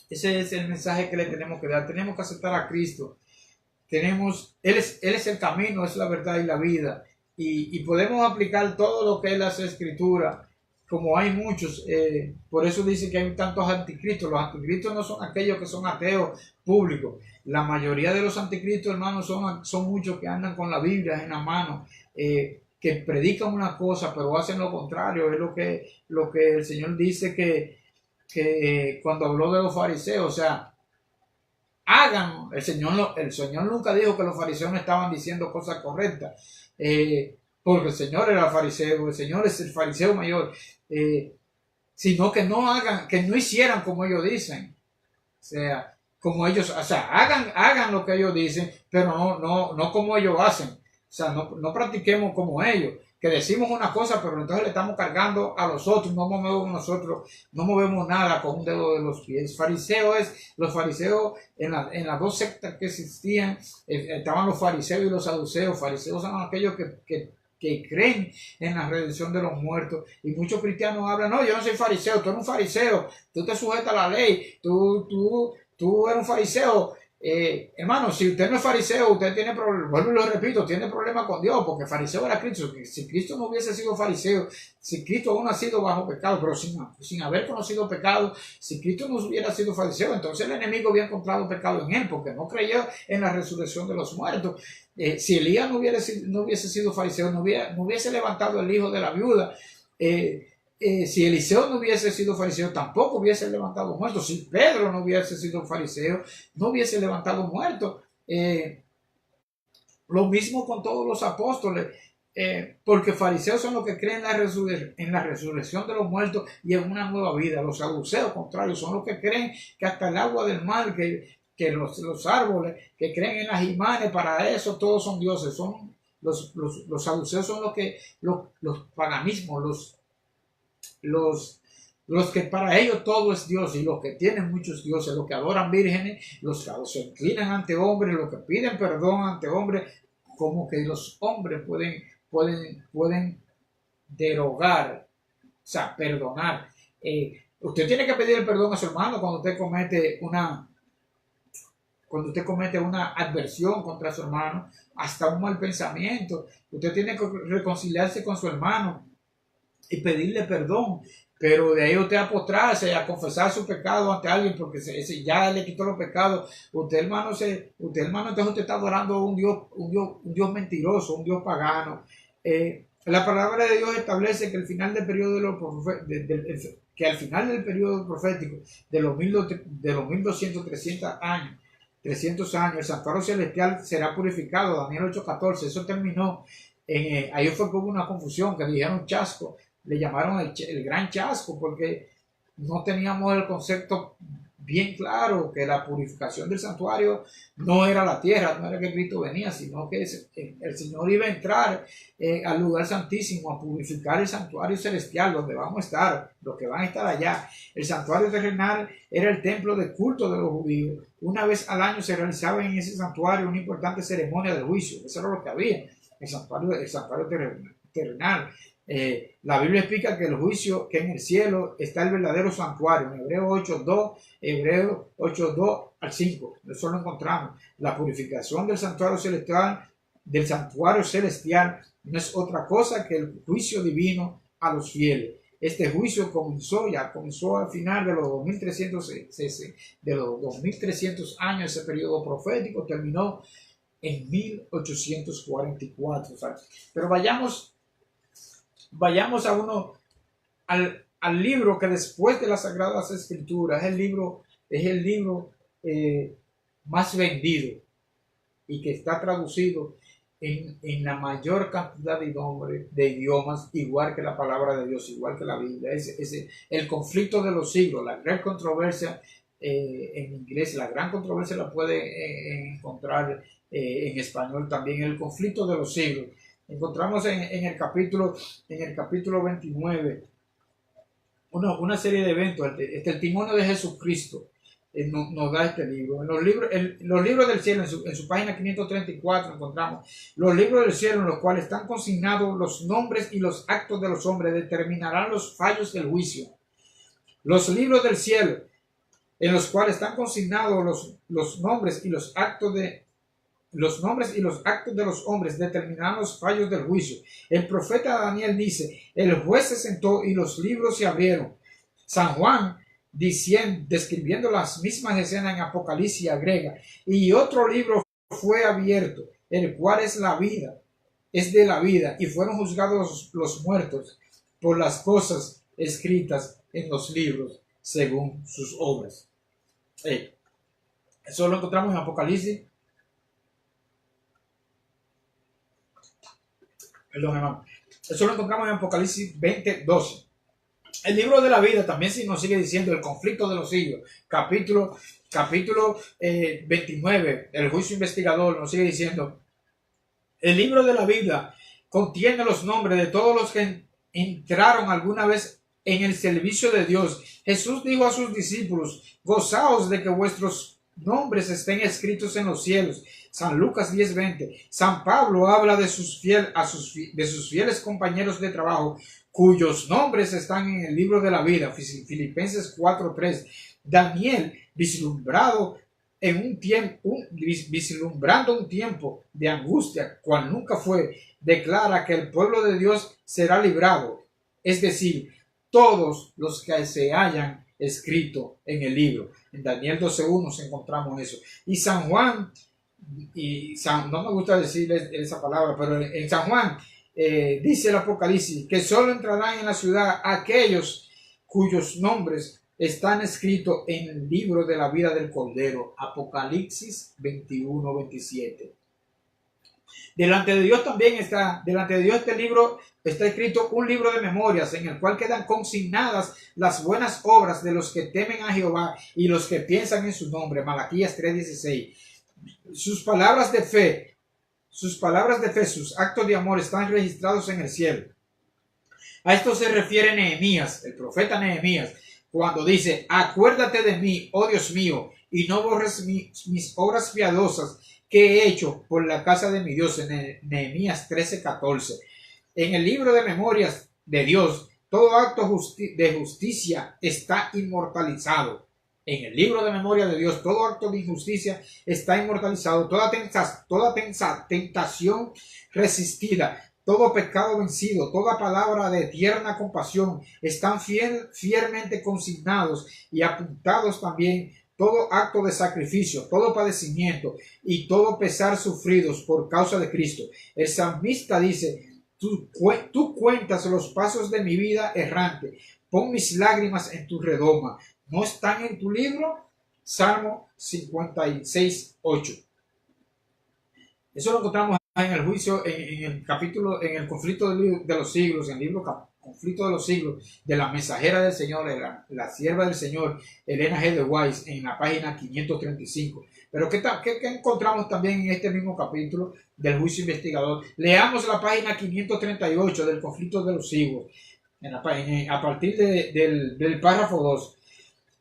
es el mensaje que le tenemos que dar. Tenemos que aceptar a Cristo. Él es el camino, es la verdad y la vida. Y podemos aplicar todo lo que es las escrituras, como hay muchos. Por eso dice que hay tantos anticristos. Los anticristos no son aquellos que son ateos públicos. La mayoría de los anticristos, hermanos, son muchos que andan con la Biblia en la mano, que predican una cosa pero hacen lo contrario. Es lo que el Señor dice que cuando habló de los fariseos, o sea, hagan, el Señor nunca dijo que los fariseos no estaban diciendo cosas correctas, porque el Señor era fariseo, el Señor es el fariseo mayor, sino que no hicieran como ellos dicen, o sea, como ellos, o sea, hagan lo que ellos dicen, pero no como ellos hacen, o sea, no practiquemos como ellos, que decimos una cosa, pero entonces le estamos cargando a los otros, no movemos nada con un dedo de los pies. Los fariseos en las dos sectas que existían, estaban los fariseos y los saduceos. Fariseos son aquellos que creen en la redención de los muertos, y muchos cristianos hablan, no, yo no soy fariseo, tú eres un fariseo, tú te sujetas a la ley, tú eres un fariseo. Hermano, si usted no es fariseo, usted tiene problemas, vuelvo y lo repito, tiene problemas con Dios, porque fariseo era Cristo. Si Cristo no hubiese sido fariseo, si Cristo aún ha sido bajo pecado, pero sin haber conocido pecado, si Cristo no hubiera sido fariseo, entonces el enemigo había encontrado pecado en él, porque no creyó en la resurrección de los muertos. Si Elías no hubiese sido fariseo, no hubiese levantado el hijo de la viuda. Si Eliseo no hubiese sido fariseo, tampoco hubiese levantado muertos. Si Pedro no hubiese sido fariseo, no hubiese levantado muertos. Lo mismo con todos los apóstoles, porque fariseos son los que creen en la resurrección de los muertos y en una nueva vida. Los saduceos, contrarios, son los que creen que hasta el agua del mar, que los árboles, que creen en las imanes, para eso todos son dioses. Son Los saduceos son los paganismos, los que para ellos todo es Dios, y los que tienen muchos dioses, los que adoran vírgenes, los que se inclinan ante hombres, los que piden perdón ante hombres, como que los hombres pueden derogar, o sea, perdonar. Usted tiene que pedir el perdón a su hermano cuando usted comete una adversión contra su hermano, hasta un mal pensamiento. Usted tiene que reconciliarse con su hermano y pedirle perdón, pero de ahí usted a postrarse, a confesar su pecado ante alguien, porque ya le quitó los pecados. Hermano, entonces usted está adorando a un Dios mentiroso, un Dios pagano. La palabra de Dios establece que al final del periodo al final del periodo profético de los 1200, 300 años, el santuario celestial será purificado. Daniel 8:14, eso terminó. Ahí fue que hubo una confusión, que dijeron chasco, le llamaron el gran chasco, porque no teníamos el concepto bien claro, que la purificación del santuario no era la tierra, no era que Cristo venía, sino que el Señor iba a entrar al lugar santísimo a purificar el santuario celestial, donde vamos a estar, los que van a estar allá. El santuario terrenal era el templo de culto de los judíos. Una vez al año se realizaba en ese santuario una importante ceremonia de juicio. Eso era lo que había, el santuario terrenal. La Biblia explica que el juicio, que en el cielo está el verdadero santuario, en Hebreos 8:2 al 5, eso lo encontramos. La purificación del santuario celestial no es otra cosa que el juicio divino a los fieles. Este juicio comenzó al final de los 2300 años. Ese periodo profético terminó en 1844. Pero vayamos al libro que después de las Sagradas Escrituras es el libro más vendido y que está traducido en la mayor cantidad de idiomas, igual que la palabra de Dios, igual que la Biblia. Es el conflicto de los siglos, la gran controversia. En inglés, la gran controversia la puede encontrar en español también, el conflicto de los siglos. Encontramos en el capítulo 29 una serie de eventos. El testimonio de Jesucristo nos da este libro. En los libros del cielo, en su página 534, encontramos los libros del cielo, en los cuales están consignados los nombres y los actos de los hombres, determinarán los fallos del juicio. Los libros del cielo, en los cuales están consignados los nombres y los actos de los hombres, determinarán los fallos del juicio. El profeta Daniel dice: el juez se sentó y los libros se abrieron. San Juan, describiendo las mismas escenas en Apocalipsis, agrega: y otro libro fue abierto, el cual es de la vida, y fueron juzgados los muertos por las cosas escritas en los libros según sus obras. Eso lo encontramos en Apocalipsis. Perdón, hermano. Eso lo encontramos en Apocalipsis 20:12. El libro de la vida también nos sigue diciendo el conflicto de los siglos. Capítulo 29, el juicio investigador, nos sigue diciendo: el libro de la vida contiene los nombres de todos los que entraron alguna vez en el servicio de Dios. Jesús dijo a sus discípulos: gozaos de que vuestros nombres estén escritos en los cielos. San Lucas 10:20. San Pablo habla de sus fieles compañeros de trabajo, cuyos nombres están en el libro de la vida. Filipenses 4:3. Daniel, vislumbrando un tiempo de angustia, cual nunca fue, declara que el pueblo de Dios será librado, es decir, todos los que se hayan escrito en el libro. En Daniel 12:1 encontramos eso. Y San Juan, no me gusta decir esa palabra, pero en San Juan dice el Apocalipsis que solo entrarán en la ciudad aquellos cuyos nombres están escritos en el libro de la vida del Cordero. Apocalipsis 21:27. Delante de Dios este libro está escrito un libro de memorias en el cual quedan consignadas las buenas obras de los que temen a Jehová y los que piensan en su nombre. Malaquías 3:16. Sus palabras de fe Sus palabras de fe, sus actos de amor están registrados en el cielo. A esto se refiere Nehemías, el profeta Nehemías, cuando dice: acuérdate de mí, oh Dios mío, y no borres mis obras piadosas que he hecho por la casa de mi Dios, en Nehemías 13:14. En el libro de memorias de Dios, todo acto de justicia está inmortalizado. En el libro de memoria de Dios, todo acto de injusticia está inmortalizado. Toda tentación resistida, todo pecado vencido, toda palabra de tierna compasión están fielmente consignados y apuntados también. Todo acto de sacrificio, todo padecimiento y todo pesar sufridos por causa de Cristo. El salmista dice: tú cuentas los pasos de mi vida errante, pon mis lágrimas en tu redoma. ¿No están en tu libro? Salmo 56:8. Eso lo encontramos en el juicio, en el capítulo, en el conflicto de los siglos, en el libro Conflicto de los Siglos, de la mensajera del Señor, la sierva del Señor, Elena G. de White, en la página 535. Pero ¿qué encontramos también en este mismo capítulo del juicio investigador? Leamos la página 538 del Conflicto de los Siglos, a partir del párrafo 2.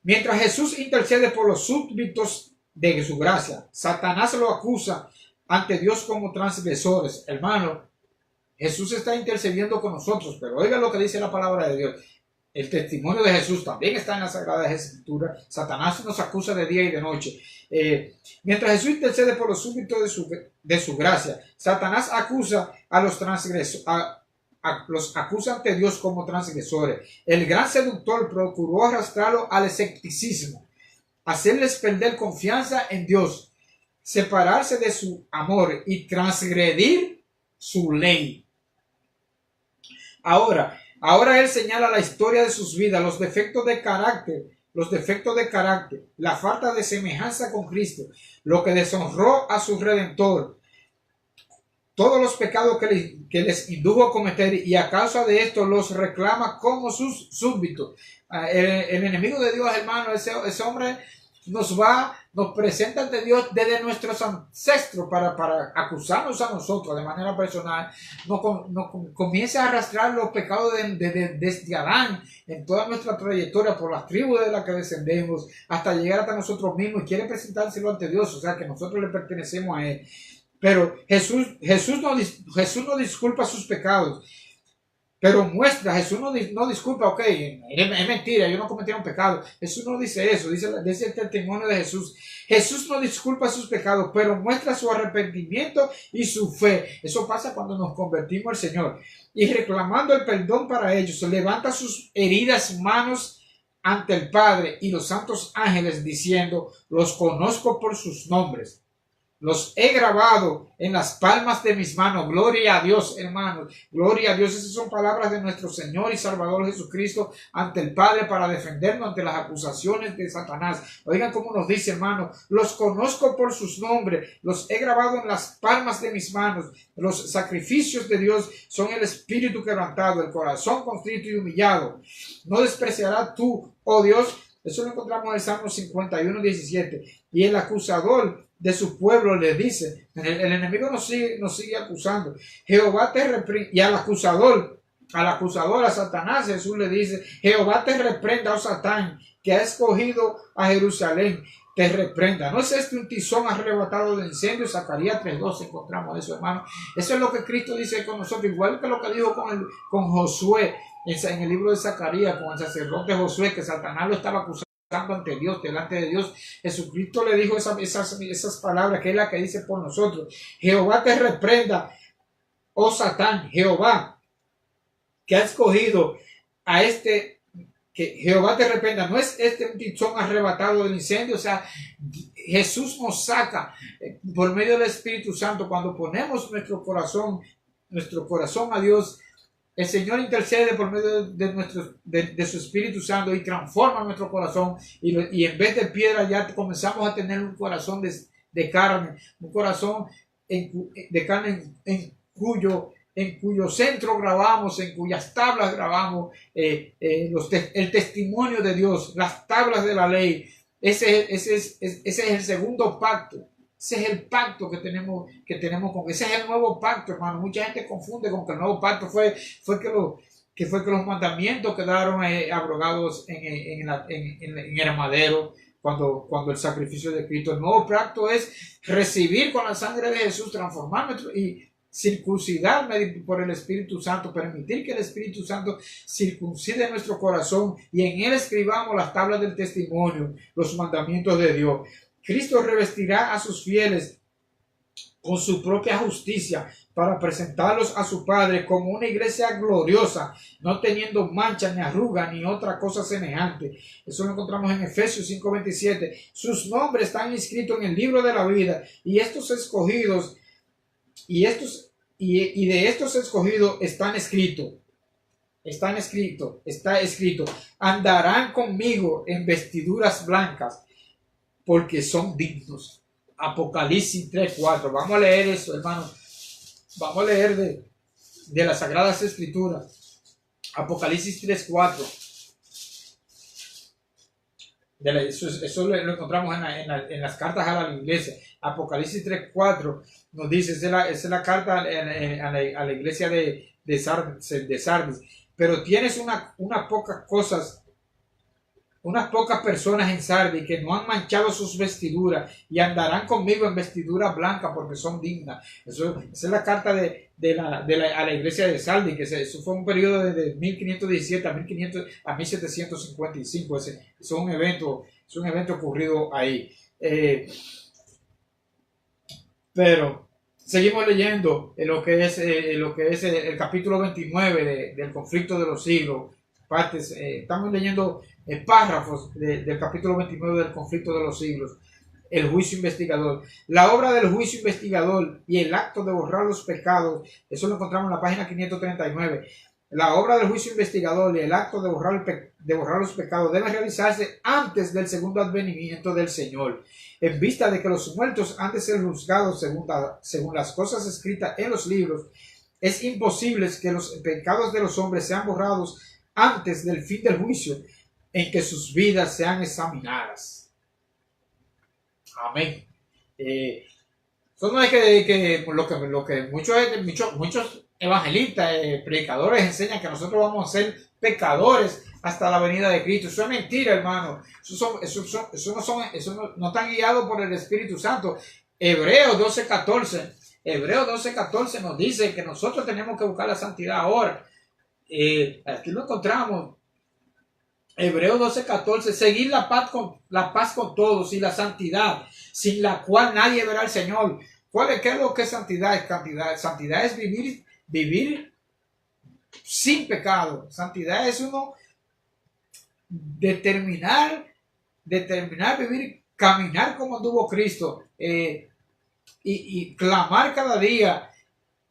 Mientras Jesús intercede por los súbditos de su gracia, Satanás lo acusa ante Dios como transgresores. Hermano, Jesús está intercediendo con nosotros, pero oiga lo que dice la palabra de Dios. El testimonio de Jesús también está en la Sagrada Escritura. Satanás nos acusa de día y de noche. Mientras Jesús intercede por los súbditos de su gracia, Satanás acusa a los transgresores, los acusa ante Dios como transgresores. El gran seductor procuró arrastrarlo al escepticismo, hacerles perder confianza en Dios, separarse de su amor y transgredir su ley. Ahora él señala la historia de sus vidas, los defectos de carácter, la falta de semejanza con Cristo, lo que deshonró a su Redentor, todos los pecados que les indujo a cometer, y a causa de esto los reclama como sus súbditos. El enemigo de Dios, hermano, ese hombre nos presenta ante Dios desde nuestros ancestros para acusarnos a nosotros de manera personal. Nos comienza a arrastrar los pecados desde Adán en toda nuestra trayectoria por las tribus de las que descendemos hasta llegar hasta nosotros mismos, y quiere presentárselo ante Dios, o sea que nosotros le pertenecemos a Él. Pero Jesús no disculpa sus pecados, pero muestra, Jesús no disculpa, ok, es mentira, yo no cometí un pecado. Jesús no dice eso, dice el testimonio de Jesús. Jesús no disculpa sus pecados, pero muestra su arrepentimiento y su fe. Eso pasa cuando nos convertimos al Señor. Y reclamando el perdón para ellos, levanta sus heridas manos ante el Padre y los santos ángeles, diciendo: los conozco por sus nombres. Los he grabado en las palmas de mis manos. Gloria a Dios, hermanos. Gloria a Dios. Esas son palabras de nuestro Señor y Salvador Jesucristo ante el Padre para defendernos ante las acusaciones de Satanás. Oigan cómo nos dice, hermanos: los conozco por sus nombres. Los he grabado en las palmas de mis manos. Los sacrificios de Dios son el espíritu quebrantado, el corazón contrito y humillado. No despreciarás tú, oh Dios. Eso lo encontramos en el Salmo 51:17. Y el acusador de su pueblo les dice, el enemigo nos sigue acusando. Jehová te reprenda. Y al acusador, a Satanás, Jesús le dice: Jehová te reprenda, oh Satán, que ha escogido a Jerusalén, te reprenda. ¿No es este un tizón arrebatado de incendio? Zacarías 3:12 encontramos eso, hermano. Eso es lo que Cristo dice con nosotros, igual que lo que dijo con Josué en el libro de Zacarías, con el sacerdote Josué, que Satanás lo estaba acusando ante Dios, delante de Dios. Jesucristo le dijo esas palabras, que es la que dice por nosotros: Jehová te reprenda, oh Satán. Jehová, que ha escogido a que Jehová te reprenda. No es un tizón arrebatado del incendio. O sea, Jesús nos saca por medio del Espíritu Santo. Cuando ponemos nuestro corazón a Dios, el Señor intercede por medio de su Espíritu Santo y transforma nuestro corazón, y en vez de piedra ya comenzamos a tener un corazón de carne, un corazón de carne en cuyo centro grabamos, en cuyas tablas grabamos el testimonio de Dios, las tablas de la ley. Ese es el segundo pacto. Ese es el pacto que tenemos con, ese es el nuevo pacto, hermano. Mucha gente confunde con que el nuevo pacto fue que los mandamientos quedaron abrogados en el madero cuando el sacrificio de Cristo. El nuevo pacto es recibir con la sangre de Jesús, transformarme y circuncidarme por el Espíritu Santo, permitir que el Espíritu Santo circuncide nuestro corazón y en él escribamos las tablas del testimonio, los mandamientos de Dios. Cristo revestirá a sus fieles con su propia justicia para presentarlos a su Padre como una iglesia gloriosa, no teniendo mancha ni arruga ni otra cosa semejante. Eso lo encontramos en Efesios 5:27. Sus nombres están inscritos en el libro de la vida y estos escogidos y de estos escogidos está escrito, andarán conmigo en vestiduras blancas, porque son dignos. Apocalipsis 3:4. Vamos a leer eso, hermano. Vamos a leer de las Sagradas Escrituras. Apocalipsis 3:4. Eso lo encontramos en las cartas a la iglesia. Apocalipsis 3:4 nos dice, esa es la carta a la iglesia de Sardis. Pero tienes unas pocas personas en Sardis que no han manchado sus vestiduras y andarán conmigo en vestiduras blancas porque son dignas. Esa es la carta a la iglesia de Sardis, que eso fue un periodo de 1517 a 1755. Es un evento ocurrido ahí. Pero seguimos leyendo lo que es el capítulo 29 del conflicto de los siglos. Estamos leyendo párrafos del capítulo 29 del conflicto de los siglos. El juicio investigador. La obra del juicio investigador y el acto de borrar los pecados, eso lo encontramos en la página 539. La obra del juicio investigador y el acto de borrar los pecados debe realizarse antes del segundo advenimiento del Señor, en vista de que los muertos han de ser juzgados según las cosas escritas en los libros. Es imposible que los pecados de los hombres sean borrados antes del fin del juicio en que sus vidas sean examinadas. Amén. Eso no es que lo que muchos evangelistas, predicadores enseñan, que nosotros vamos a ser pecadores hasta la venida de Cristo. Eso es mentira, hermano. Eso no están guiados por el Espíritu Santo. Hebreos 12:14 nos dice que nosotros tenemos que buscar la santidad ahora. Aquí lo encontramos. Hebreos 12:14, seguir la paz con todos y la santidad, sin la cual nadie verá al Señor. ¿Qué es lo que es santidad? Santidad es vivir sin pecado. Santidad es uno determinar vivir, caminar como anduvo Cristo, y clamar cada día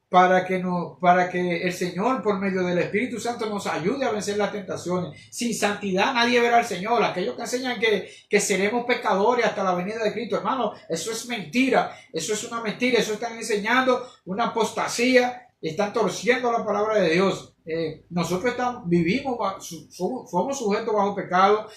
para que el Señor, por medio del Espíritu Santo, nos ayude a vencer las tentaciones. Sin santidad nadie verá al Señor. Aquellos que enseñan que seremos pecadores hasta la venida de Cristo, hermano, eso es mentira. Eso es una mentira. Eso están enseñando una apostasía. Están torciendo la palabra de Dios. Nosotros somos sujetos bajo pecado.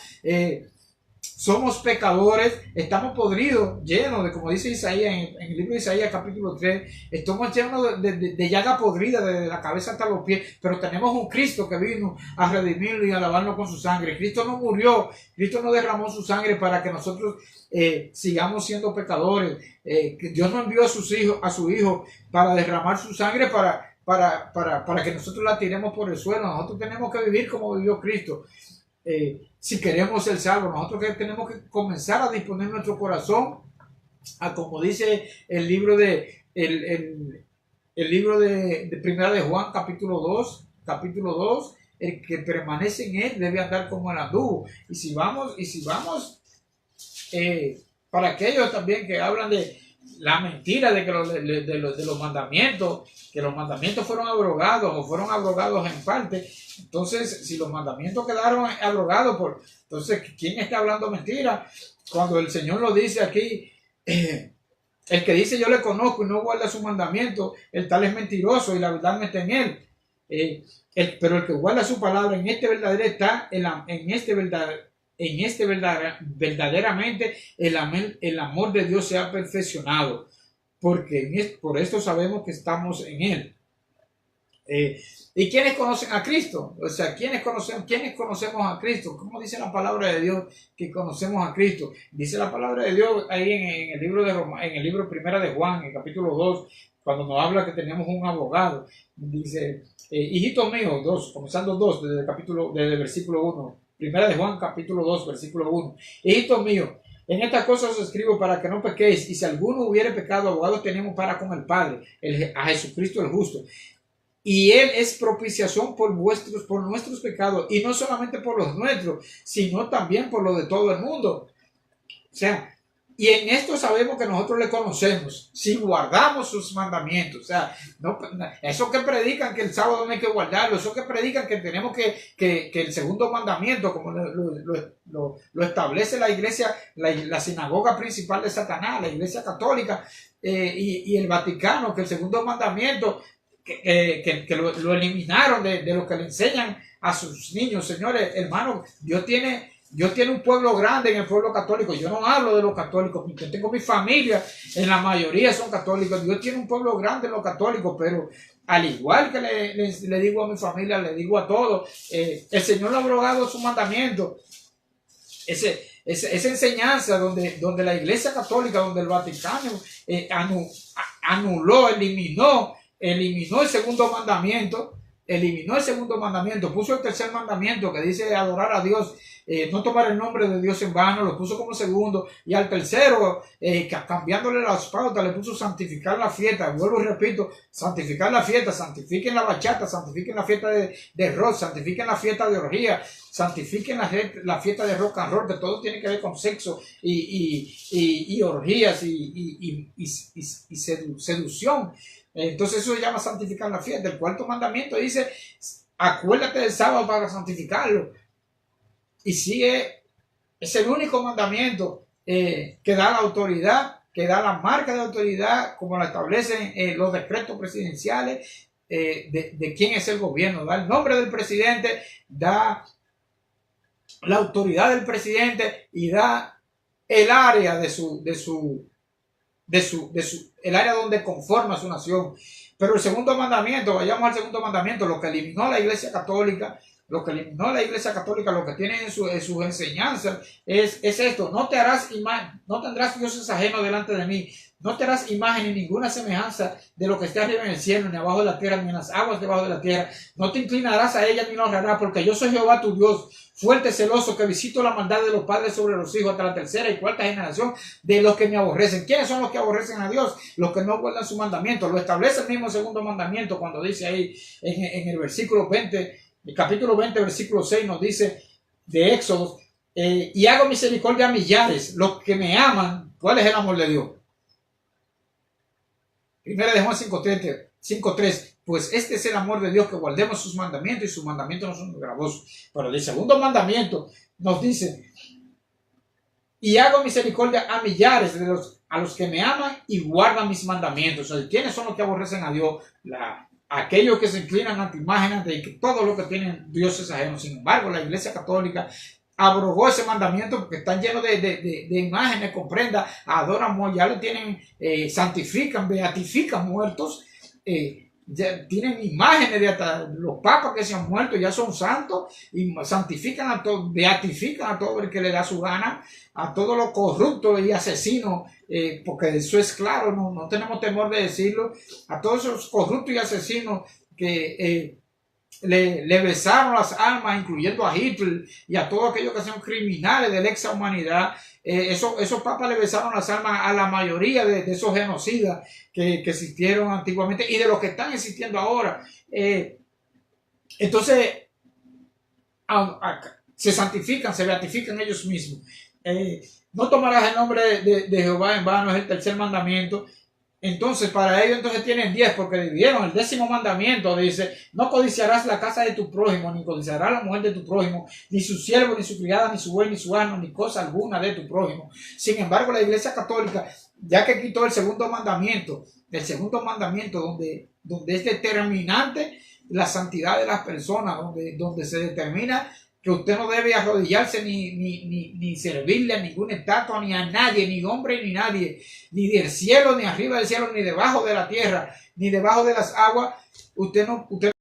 Somos pecadores, estamos podridos, llenos de, como dice Isaías en el libro de Isaías capítulo 3, estamos llenos de llaga podrida desde la cabeza hasta los pies, pero tenemos un Cristo que vino a redimirlo y a lavarnos con su sangre. Cristo no murió, Cristo no derramó su sangre para que nosotros sigamos siendo pecadores. Que Dios no envió a su hijo para derramar su sangre para que nosotros la tiremos por el suelo. Nosotros tenemos que vivir como vivió Cristo. Si queremos ser salvos, nosotros tenemos que comenzar a disponer nuestro corazón a, como dice el libro de Primera de Juan capítulo 2, el que permanece en él debe andar como él anduvo. Y si vamos para aquellos también que hablan de la mentira de los mandamientos, que los mandamientos fueron abrogados en parte. Entonces, si los mandamientos quedaron abrogados, entonces, ¿quién está hablando mentira? Cuando el Señor lo dice aquí, el que dice yo le conozco y no guarda su mandamiento, el tal es mentiroso y la verdad no está en él. Pero el que guarda su palabra, en este verdadero está, en este verdaderamente el amor de Dios se ha perfeccionado, porque por esto sabemos que estamos en Él. ¿Y quiénes conocen a Cristo? O sea, ¿quiénes conocemos a Cristo? ¿Cómo dice la palabra de Dios que conocemos a Cristo? Dice la palabra de Dios ahí en el libro de Roma, en el libro Primera de Juan, en el capítulo 2, cuando nos habla que tenemos un abogado. Dice, hijitos míos, comenzando 2, desde el versículo 1. Primera de Juan, capítulo 2, versículo 1. Hijitos míos, en estas cosas os escribo para que no pequéis, y si alguno hubiere pecado, abogados tenemos para con el Padre, a Jesucristo el justo. Y Él es propiciación por nuestros pecados, y no solamente por los nuestros, sino también por los de todo el mundo. O sea, y en esto sabemos que nosotros le conocemos, si guardamos sus mandamientos. O sea, no, eso que predican que el sábado no hay que guardarlo, eso que predican que tenemos que el segundo mandamiento, como lo establece la iglesia, la sinagoga principal de Satanás, la iglesia católica y el Vaticano, que el segundo mandamiento que lo eliminaron de lo que le enseñan a sus niños. Señores, hermanos, Dios tiene un pueblo grande en el pueblo católico. Yo no hablo de los católicos, yo tengo mi familia, en la mayoría son católicos. Dios tiene un pueblo grande en los católicos, pero al igual que le digo a mi familia, le digo a todos, el Señor ha abrogado su mandamiento. Esa enseñanza donde la iglesia católica, donde el Vaticano anuló, eliminó el segundo mandamiento, puso el tercer mandamiento que dice adorar a Dios, no tomar el nombre de Dios en vano, lo puso como segundo, y al tercero, cambiándole las pautas, le puso santificar la fiesta. Vuelvo y repito, santificar la fiesta, santifiquen la bachata, santifiquen la fiesta de rock, santifiquen la fiesta de orgía, santifiquen la fiesta de rock and roll, que todo tiene que ver con sexo y orgías y seducción. Entonces eso se llama santificar la fiesta. El cuarto mandamiento dice, acuérdate del sábado para santificarlo. Y sigue, es el único mandamiento que da la autoridad, que da la marca de autoridad, como la establecen los decretos presidenciales, de quién es el gobierno. Da el nombre del presidente, da la autoridad del presidente y da el área el área donde conforma su nación. Pero el segundo mandamiento, vayamos al segundo mandamiento, lo que eliminó la iglesia católica, lo que tiene en sus enseñanzas es esto: no tendrás dioses ajenos delante de mí, no te harás imagen ni ninguna semejanza de lo que esté arriba en el cielo, ni abajo de la tierra, ni en las aguas debajo de la tierra. No te inclinarás a ella ni la honrarás, porque yo soy Jehová tu Dios, fuerte, celoso, que visito la maldad de los padres sobre los hijos hasta la tercera y cuarta generación de los que me aborrecen. ¿Quiénes son los que aborrecen a Dios? Los que no guardan su mandamiento. Lo establece el mismo segundo mandamiento cuando dice ahí en el versículo 20, el capítulo 20, versículo 6, nos dice de Éxodo, y hago misericordia a millares, los que me aman. ¿Cuál es el amor de Dios? Primera de Juan 5:3, pues este es el amor de Dios, que guardemos sus mandamientos, y sus mandamientos no son gravosos. Pero el segundo mandamiento nos dice, y hago misericordia a millares a los que me aman y guardan mis mandamientos. O sea, ¿quiénes son los que aborrecen a Dios? Aquellos que se inclinan ante imágenes de que todo lo que tienen dioses ajenos. Sin embargo, la iglesia católica abrogó ese mandamiento porque están llenos de imágenes, comprenda, adoran, ya le tienen, santifican, beatifican muertos, ya tienen imágenes de hasta los papas que se han muerto, ya son santos, y santifican a todos, beatifican a todo el que le da su gana, a todos los corruptos y asesinos, porque eso es claro, no tenemos temor de decirlo, a todos esos corruptos y asesinos que le besaron las almas, incluyendo a Hitler y a todos aquellos que son criminales de la ex humanidad. Esos papas le besaron las almas a la mayoría de esos genocidas que existieron antiguamente y de los que están existiendo ahora. Entonces, se santifican, se beatifican ellos mismos. No tomarás el nombre de Jehová en vano, es el tercer mandamiento. Entonces, para ellos tienen 10, porque dividieron. El 10º mandamiento dice, no codiciarás la casa de tu prójimo, ni codiciarás la mujer de tu prójimo, ni su siervo, ni su criada, ni su buey, ni su asno, ni cosa alguna de tu prójimo. Sin embargo, la iglesia católica, ya que quitó el segundo mandamiento donde es determinante la santidad de las personas, donde se determina que usted no debe arrodillarse ni servirle a ninguna estatua, ni a nadie, ni hombre, ni nadie, ni del cielo, ni arriba del cielo, ni debajo de la tierra, ni debajo de las aguas. Usted